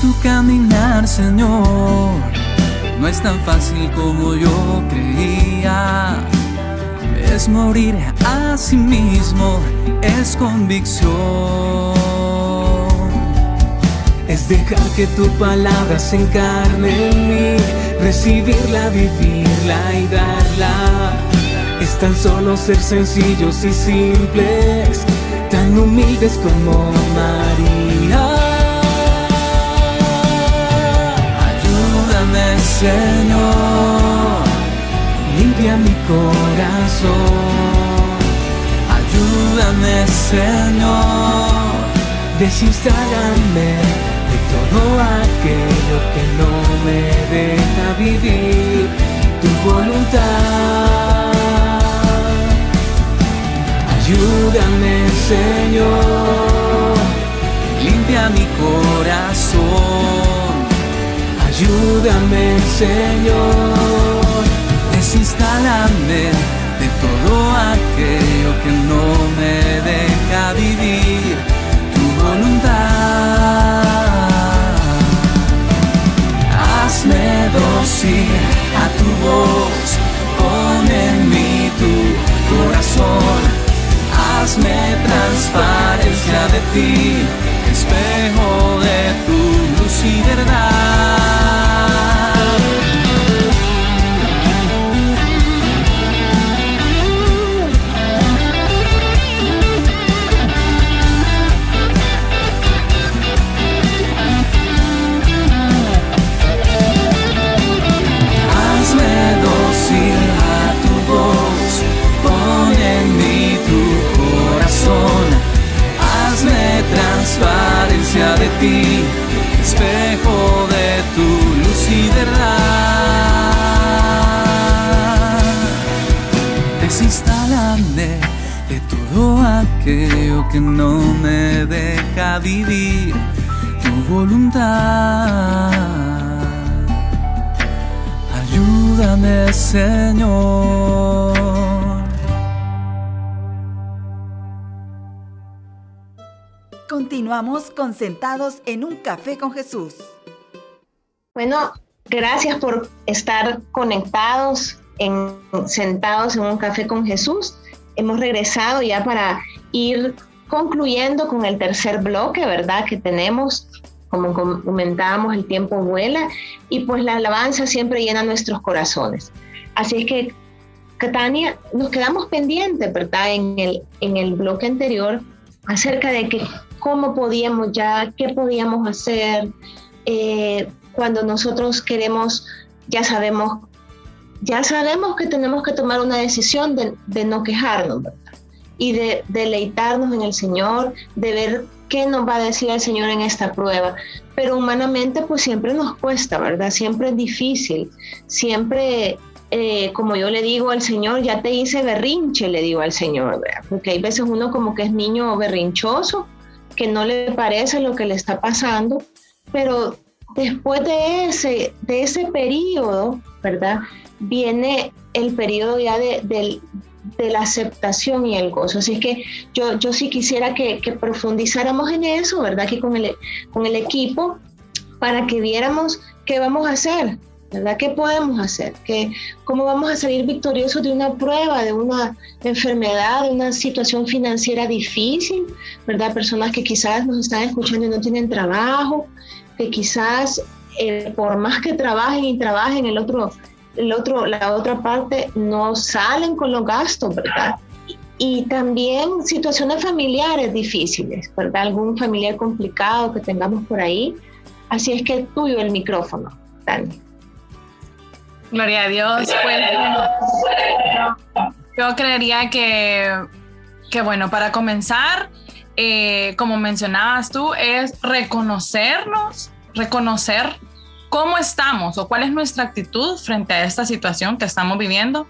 Tu caminar, Señor, no es tan fácil como yo creía. Es morir a sí mismo, es convicción. Es dejar que tu palabra se encarne en mí, recibirla, vivirla y darla. Es tan solo ser sencillos y simples, tan humildes como María. Ayúdame, Señor, limpia mi corazón. Ayúdame, Señor, desinstálame de todo aquello que no me deja vivir tu voluntad. Ayúdame, Señor, limpia mi corazón. Ayúdame, Señor, desinstálame de todo aquello que no me deja vivir tu voluntad. Hazme dócil a tu voz, pon en mí tu corazón. Hazme transparencia de ti, espejo de tu luz y verdad. Hazme dócil a tu voz, pon en mí tu corazón. Hazme transparencia de ti, espejo de Desinstálame de todo aquello que no me deja vivir tu voluntad. Ayúdame, Señor. Continuamos con Sentados en un Café con Jesús. Bueno, gracias por estar conectados, sentados en un café con Jesús. Hemos regresado ya para ir concluyendo con el tercer bloque, ¿verdad? Que tenemos, como comentábamos, el tiempo vuela y pues la alabanza siempre llena nuestros corazones. Así es que, Tania, nos quedamos pendientes, ¿verdad? En el bloque anterior acerca de que cómo podíamos ya, qué podíamos hacer cuando nosotros queremos, ya sabemos que tenemos que tomar una decisión de no quejarnos, ¿verdad? Y de deleitarnos en el Señor, de ver qué nos va a decir el Señor en esta prueba. Pero humanamente pues siempre nos cuesta, ¿verdad? Siempre es difícil, siempre, como yo le digo al Señor, ya te hice berrinche, le digo al Señor, ¿verdad? Porque hay veces uno como que es niño berrinchoso, que no le parece lo que le está pasando, pero después de ese periodo, ¿verdad? Viene el periodo ya de la aceptación y el gozo. Así es que yo sí quisiera que profundizáramos en eso, ¿verdad? Aquí con el equipo, para que viéramos qué vamos a hacer, ¿verdad? ¿Qué podemos hacer? ¿Cómo vamos a salir victoriosos de una prueba, de una enfermedad, de una situación financiera difícil, ¿verdad? Personas que quizás nos están escuchando y no tienen trabajo, que quizás por más que trabajen la otra parte no salen con los gastos, ¿verdad? Y también situaciones familiares difíciles, ¿verdad? Algún familiar complicado que tengamos por ahí. Así es que tuyo el micrófono, Dani. Gloria a Dios. Pues, yo creería que bueno, para comenzar, como mencionabas tú, es reconocer cómo estamos o cuál es nuestra actitud frente a esta situación que estamos viviendo,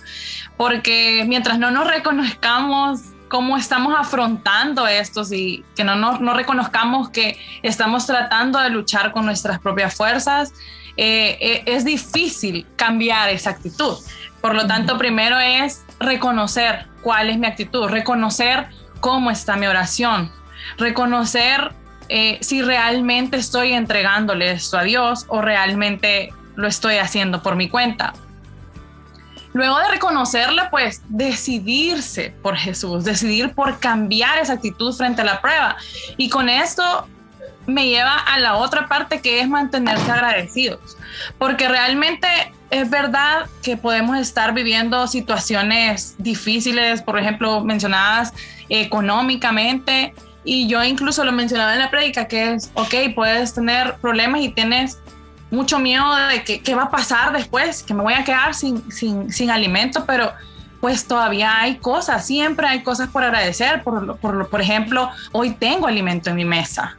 porque mientras no nos reconozcamos cómo estamos afrontando estos y que no reconozcamos que estamos tratando de luchar con nuestras propias fuerzas, es difícil cambiar esa actitud. Por lo tanto, primero es reconocer cuál es mi actitud, reconocer cómo está mi oración, reconocer si realmente estoy entregándole esto a Dios o realmente lo estoy haciendo por mi cuenta. Luego de reconocerle, pues decidirse por Jesús, decidir por cambiar esa actitud frente a la prueba. Y con esto me lleva a la otra parte, que es mantenerse agradecidos, porque realmente es verdad que podemos estar viviendo situaciones difíciles, por ejemplo, mencionadas económicamente, y yo incluso lo mencionaba en la prédica, que es, ok, puedes tener problemas y tienes mucho miedo de qué va a pasar después, que me voy a quedar sin alimento, pero pues todavía hay cosas, siempre hay cosas por agradecer. Por ejemplo, hoy tengo alimento en mi mesa.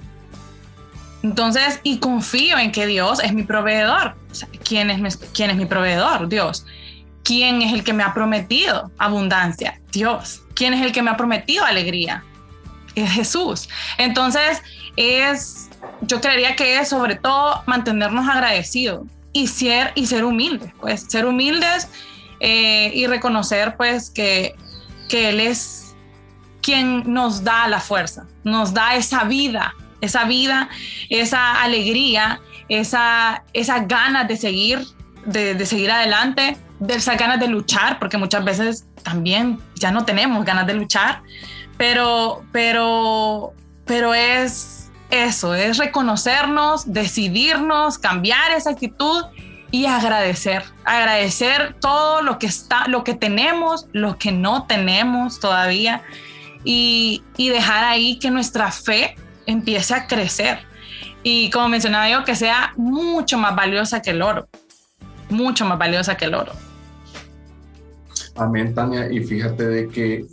Entonces, y confío en que Dios es mi proveedor. O sea, ¿quién es mi proveedor? Dios. ¿Quién es el que me ha prometido abundancia? Dios. ¿Quién es el que me ha prometido alegría? Es Jesús. Entonces, yo creería que es sobre todo mantenernos agradecidos y ser humildes, pues ser humildes y reconocer pues que Él es quien nos da la fuerza, nos da esa vida, esa alegría, esa ganas de seguir adelante, de esas ganas de luchar, porque muchas veces también ya no tenemos ganas de luchar, pero es eso, es reconocernos, decidirnos, cambiar esa actitud y agradecer todo lo que tenemos, lo que no tenemos todavía, y dejar ahí que nuestra fe empiece a crecer. Y como mencionaba yo, que sea mucho más valiosa que el oro. Mucho más valiosa que el oro. Amén, Tania. Y fíjate de que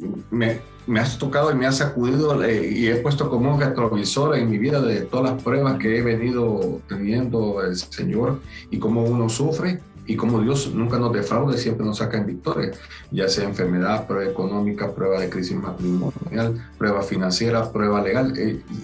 me has tocado y me has sacudido y he puesto como un retrovisor en mi vida de todas las pruebas que he venido teniendo el Señor y cómo uno sufre. Y como Dios nunca nos defrauda, siempre nos saca en victoria, ya sea enfermedad, prueba económica, prueba de crisis matrimonial, prueba financiera, prueba legal.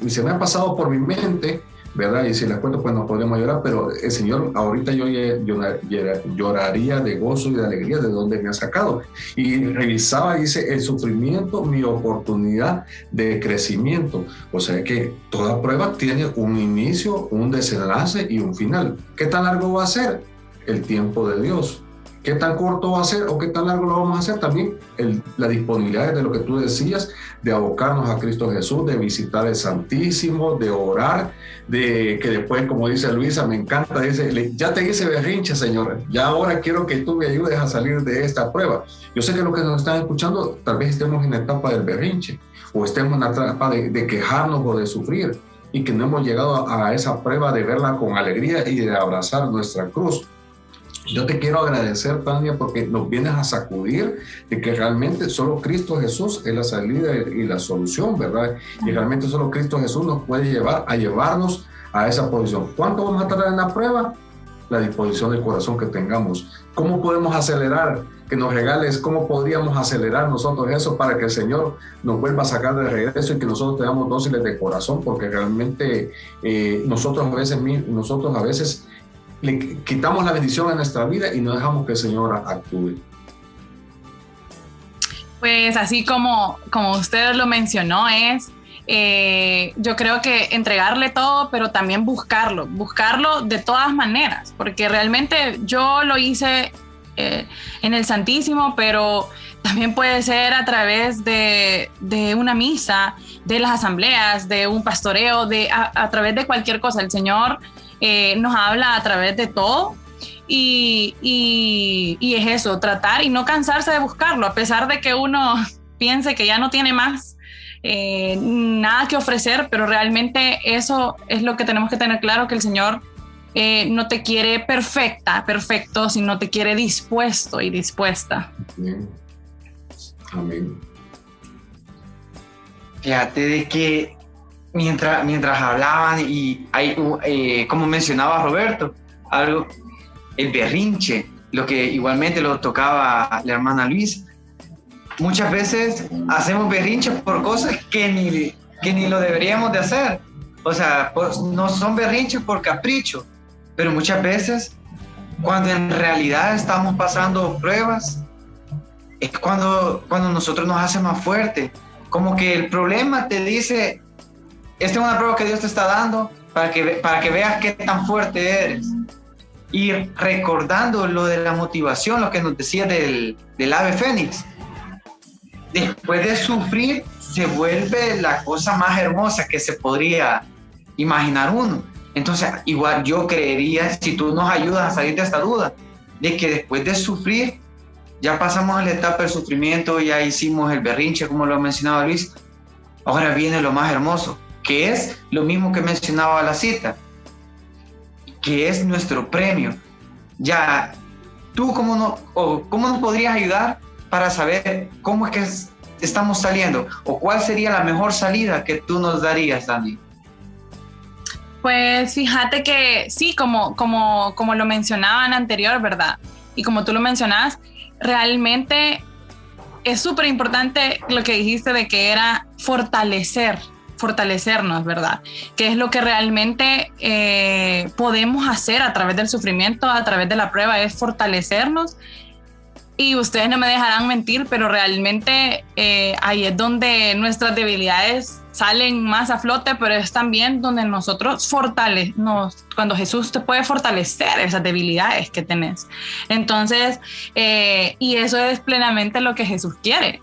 Y se me ha pasado por mi mente, ¿verdad? Y si les cuento, pues no podemos llorar, pero el Señor, ahorita yo lloraría de gozo y de alegría de donde me ha sacado. Y revisaba, dice, el sufrimiento, mi oportunidad de crecimiento. O sea que toda prueba tiene un inicio, un desenlace y un final. ¿Qué tan largo va a ser? El tiempo de Dios. ¿Qué tan corto va a ser o qué tan largo lo vamos a hacer? También la disponibilidad de lo que tú decías, de abocarnos a Cristo Jesús, de visitar el Santísimo, de orar, de que después, como dice Luisa, me encanta, dice, ya te hice berrinche, Señor, ya ahora quiero que tú me ayudes a salir de esta prueba. Yo sé que los que nos están escuchando, tal vez estemos en la etapa del berrinche, o estemos en la etapa de quejarnos o de sufrir, y que no hemos llegado a esa prueba de verla con alegría y de abrazar nuestra cruz. Yo te quiero agradecer, Tania, porque nos vienes a sacudir de que realmente solo Cristo Jesús es la salida y la solución, ¿verdad? Y realmente solo Cristo Jesús nos puede llevarnos a esa posición. ¿Cuánto vamos a tardar en la prueba? La disposición del corazón que tengamos. ¿Cómo podemos acelerar? Que nos regales, ¿cómo podríamos acelerar nosotros eso para que el Señor nos vuelva a sacar de regreso y que nosotros tengamos dóciles de corazón? Porque realmente nosotros a veces le quitamos la bendición a nuestra vida y no dejamos que el Señor actúe. Pues así como usted lo mencionó, yo creo que entregarle todo, pero también buscarlo de todas maneras, porque realmente yo lo hice en el Santísimo, pero también puede ser a través de una misa, de las asambleas, de un pastoreo, a través de cualquier cosa. El Señor nos habla a través de todo y es eso, tratar y no cansarse de buscarlo, a pesar de que uno piense que ya no tiene más nada que ofrecer, pero realmente eso es lo que tenemos que tener claro, que el Señor no te quiere perfecto, sino te quiere dispuesto y dispuesta. Bien. Amén. Fíjate de que mientras hablaban y hay, como mencionaba Roberto, el berrinche, lo que igualmente lo tocaba la hermana Luisa. Muchas veces hacemos berrinches por cosas que ni lo deberíamos de hacer. O sea, no son berrinches por capricho, pero muchas veces cuando en realidad estamos pasando pruebas, es cuando nosotros nos hace más fuerte. Como que el problema te dice, esta es una prueba que Dios te está dando para que veas qué tan fuerte eres. Y recordando lo de la motivación, lo que nos decía del ave fénix, después de sufrir se vuelve la cosa más hermosa que se podría imaginar uno. Entonces, igual yo creería, si tú nos ayudas a salir de esta duda, de que después de sufrir, ya pasamos a la etapa del sufrimiento, ya hicimos el berrinche, como lo mencionaba Luis, ahora viene lo más hermoso, que es lo mismo que mencionaba la cita, que es nuestro premio. Ya, ¿tú cómo nos podrías ayudar para saber cómo es que estamos saliendo? ¿O cuál sería la mejor salida que tú nos darías, Dani? Pues fíjate que sí, como lo mencionaban anterior, ¿verdad? Y como tú lo mencionabas, realmente es súper importante lo que dijiste de que era fortalecernos, ¿verdad? Que es lo que realmente podemos hacer a través del sufrimiento, a través de la prueba, es fortalecernos. Y ustedes no me dejarán mentir, pero realmente ahí es donde nuestras debilidades salen más a flote, pero es también donde nosotros cuando Jesús te puede fortalecer esas debilidades que tenés. Entonces, y eso es plenamente lo que Jesús quiere,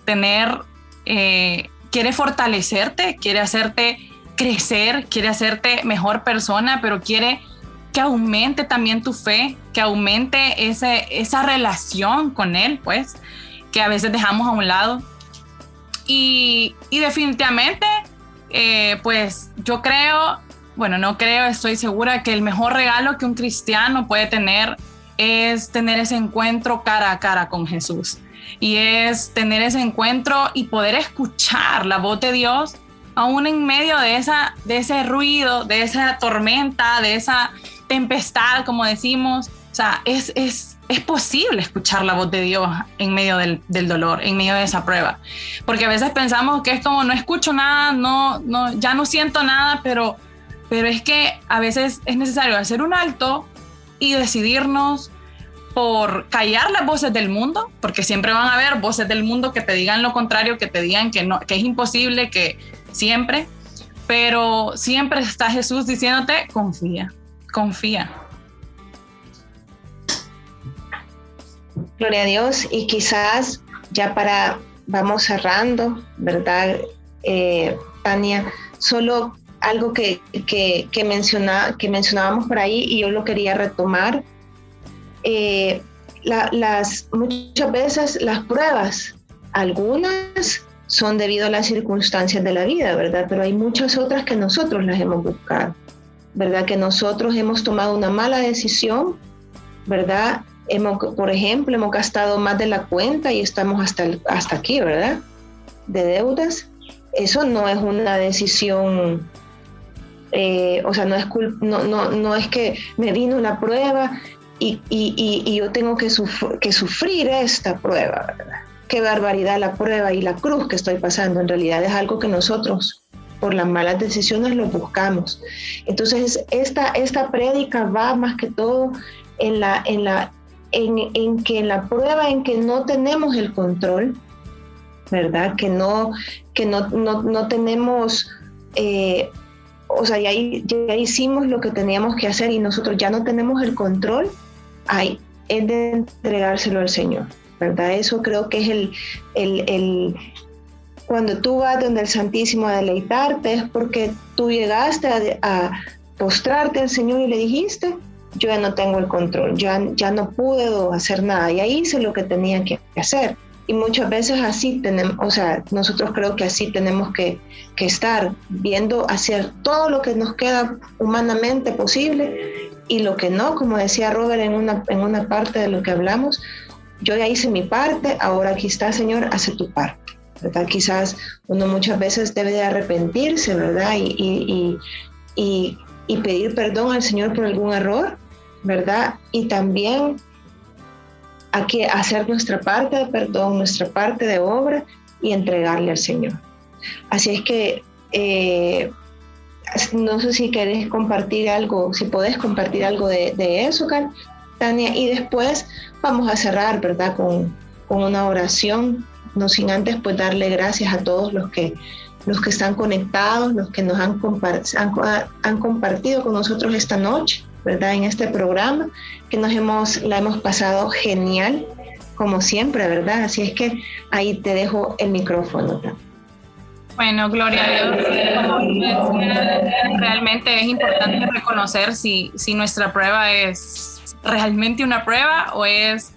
quiere fortalecerte, quiere hacerte crecer, quiere hacerte mejor persona, pero quiere que aumente también tu fe, que aumente esa relación con Él, pues, que a veces dejamos a un lado. Y definitivamente, pues yo estoy segura que el mejor regalo que un cristiano puede tener es tener ese encuentro cara a cara con Jesús. Y es tener ese encuentro y poder escuchar la voz de Dios aún en medio de ese ruido, de esa tormenta, de esa tempestad, como decimos. O sea, es es posible escuchar la voz de Dios en medio del dolor, en medio de esa prueba. Porque a veces pensamos que es como no escucho nada, ya no siento nada, pero es que a veces es necesario hacer un alto y decidirnos por callar las voces del mundo, porque siempre van a haber voces del mundo que te digan lo contrario, que te digan que no, que es imposible, que siempre, pero siempre está Jesús diciéndote, confía. Gloria a Dios. Y quizás ya vamos cerrando, ¿verdad? Tania, solo algo que mencionábamos por ahí y yo lo quería retomar. Muchas veces las pruebas, algunas son debido a las circunstancias de la vida, ¿verdad? Pero hay muchas otras que nosotros las hemos buscado, ¿verdad? Que nosotros hemos tomado una mala decisión, ¿verdad? Por ejemplo, hemos gastado más de la cuenta y estamos hasta aquí, ¿verdad? De deudas. Eso no es una decisión, o sea, no es que me vino una prueba y yo tengo que sufrir esta prueba, ¿verdad? Qué barbaridad la prueba y la cruz que estoy pasando. En realidad es algo que nosotros, por las malas decisiones, lo buscamos. Entonces, esta prédica va más que todo en que en la prueba en que no tenemos el control, ¿verdad? Que no tenemos, o sea, ya hicimos lo que teníamos que hacer y nosotros ya no tenemos el control, es de entregárselo al Señor, ¿verdad? Eso creo que es cuando tú vas donde el Santísimo a deleitarte, es porque tú llegaste a postrarte al Señor y le dijiste, yo ya no tengo el control, ya no puedo hacer nada, ya hice lo que tenía que hacer. Y muchas veces así tenemos, o sea, nosotros creo que así tenemos que estar viendo, hacer todo lo que nos queda humanamente posible y lo que no, como decía Robert en una parte de lo que hablamos, yo ya hice mi parte, ahora aquí está, Señor, hace tu parte, ¿verdad? Quizás uno muchas veces debe de arrepentirse, ¿verdad? Y pedir perdón al Señor por algún error, ¿verdad? Y también aquí hacer nuestra parte de perdón, nuestra parte de obra y entregarle al Señor. Así es que no sé si querés compartir algo, si podés compartir algo de eso, Tania, y después vamos a cerrar, ¿verdad? Con una oración, no sin antes pues darle gracias a todos los que están conectados, los que nos han compartido con nosotros esta noche, ¿verdad? En este programa, que la hemos pasado genial, como siempre, ¿verdad? Así es que ahí te dejo el micrófono. Bueno, gloria a Dios. Como decía, realmente es importante reconocer si nuestra prueba es realmente una prueba o es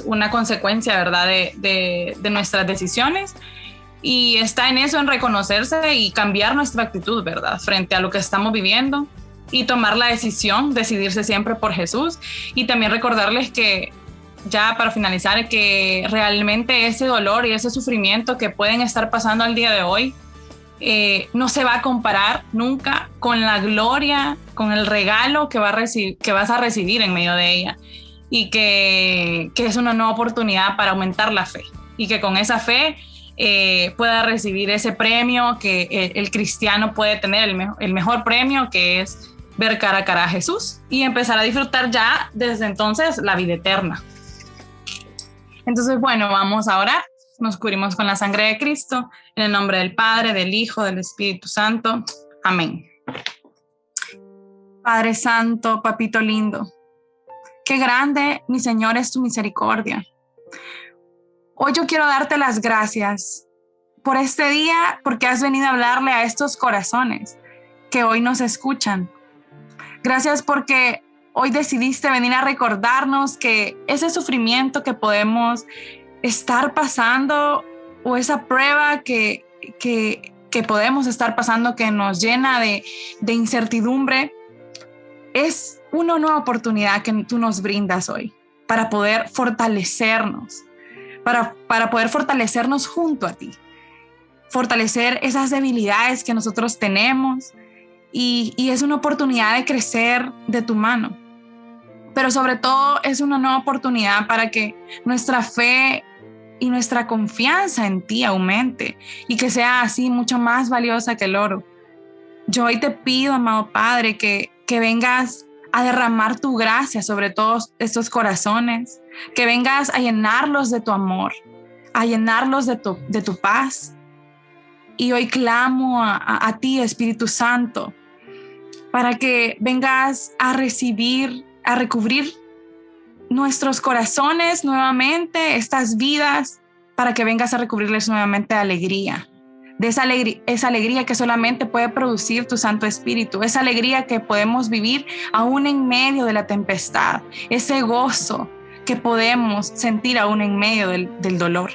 una consecuencia, ¿verdad? De nuestras decisiones. Y está en eso, en reconocerse y cambiar nuestra actitud, ¿verdad? Frente a lo que estamos viviendo y tomar la decisión, decidirse siempre por Jesús. Y también recordarles que, ya para finalizar, que realmente ese dolor y ese sufrimiento que pueden estar pasando al día de hoy no se va a comparar nunca con la gloria, con el regalo que vas a recibir en medio de ella. Y que es una nueva oportunidad para aumentar la fe. Y que con esa fe pueda recibir ese premio que el cristiano puede tener, el mejor premio, que es ver cara a cara a Jesús y empezar a disfrutar ya desde entonces la vida eterna. Entonces, bueno, vamos ahora, nos cubrimos con la sangre de Cristo, en el nombre del Padre, del Hijo, del Espíritu Santo. Amén. Padre Santo, Papito lindo, qué grande, mi Señor, es tu misericordia. Hoy yo quiero darte las gracias por este día, porque has venido a hablarle a estos corazones que hoy nos escuchan. Gracias porque hoy decidiste venir a recordarnos que ese sufrimiento que podemos estar pasando o esa prueba que podemos estar pasando que nos llena de incertidumbre es una nueva oportunidad que tú nos brindas hoy para poder fortalecernos. Para poder fortalecernos junto a ti, fortalecer esas debilidades que nosotros tenemos y es una oportunidad de crecer de tu mano, pero sobre todo es una nueva oportunidad para que nuestra fe y nuestra confianza en ti aumente y que sea así mucho más valiosa que el oro. Yo hoy te pido, amado Padre, que vengas a derramar tu gracia sobre todos estos corazones, que vengas a llenarlos de tu amor, a llenarlos de tu paz. Y hoy clamo a ti, Espíritu Santo, para que vengas a recubrir nuestros corazones nuevamente, estas vidas, para que vengas a recubrirles nuevamente alegría. De esa alegría que solamente puede producir tu Santo Espíritu, esa alegría que podemos vivir aún en medio de la tempestad, ese gozo que podemos sentir aún en medio del dolor.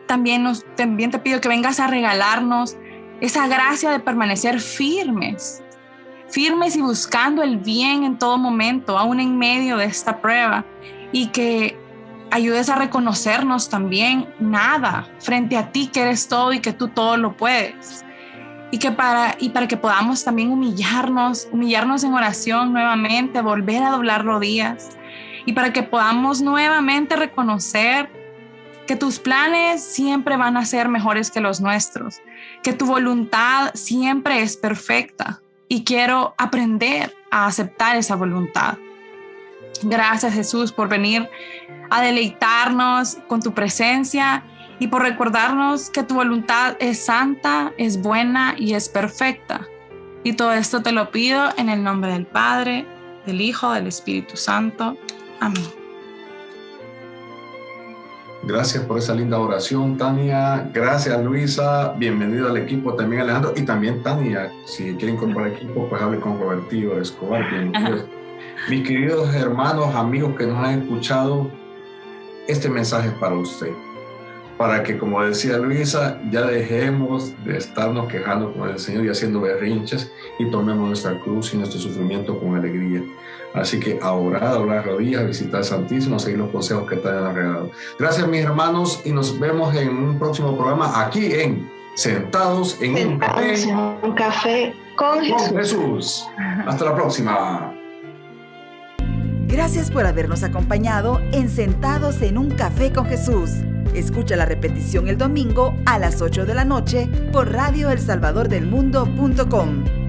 También te pido que vengas a regalarnos esa gracia de permanecer firmes y buscando el bien en todo momento, aún en medio de esta prueba, y que ayudes a reconocernos también nada frente a ti, que eres todo y que tú todo lo puedes. Y para que podamos también humillarnos en oración nuevamente, volver a doblar rodillas, y para que podamos nuevamente reconocer que tus planes siempre van a ser mejores que los nuestros, que tu voluntad siempre es perfecta, y quiero aprender a aceptar esa voluntad. Gracias, Jesús, por venir a deleitarnos con tu presencia y por recordarnos que tu voluntad es santa, es buena y es perfecta. Y todo esto te lo pido en el nombre del Padre, del Hijo, del Espíritu Santo. Amén. Gracias por esa linda oración, Tania. Gracias, Luisa. Bienvenido al equipo también, Alejandro. Y también Tania, si quiere incorporar al equipo, pues hable con Robertillo Escobar. Bienvenidos. Mis queridos hermanos, amigos que nos han escuchado, este mensaje es para usted. Para que, como decía Luisa, ya dejemos de estarnos quejando con el Señor y haciendo berrinches y tomemos nuestra cruz y nuestro sufrimiento con alegría. Así que a orar, a doblar rodillas, a visitar al Santísimo, a seguir los consejos que Tania nos ha regalado. Gracias, mis hermanos, y nos vemos en un próximo programa aquí en Sentados en un Café con Jesús. Jesús. Hasta la próxima. Gracias por habernos acompañado en Sentados en un Café con Jesús. Escucha la repetición el domingo a las 8 de la noche por radioelsalvadordelmundo.com.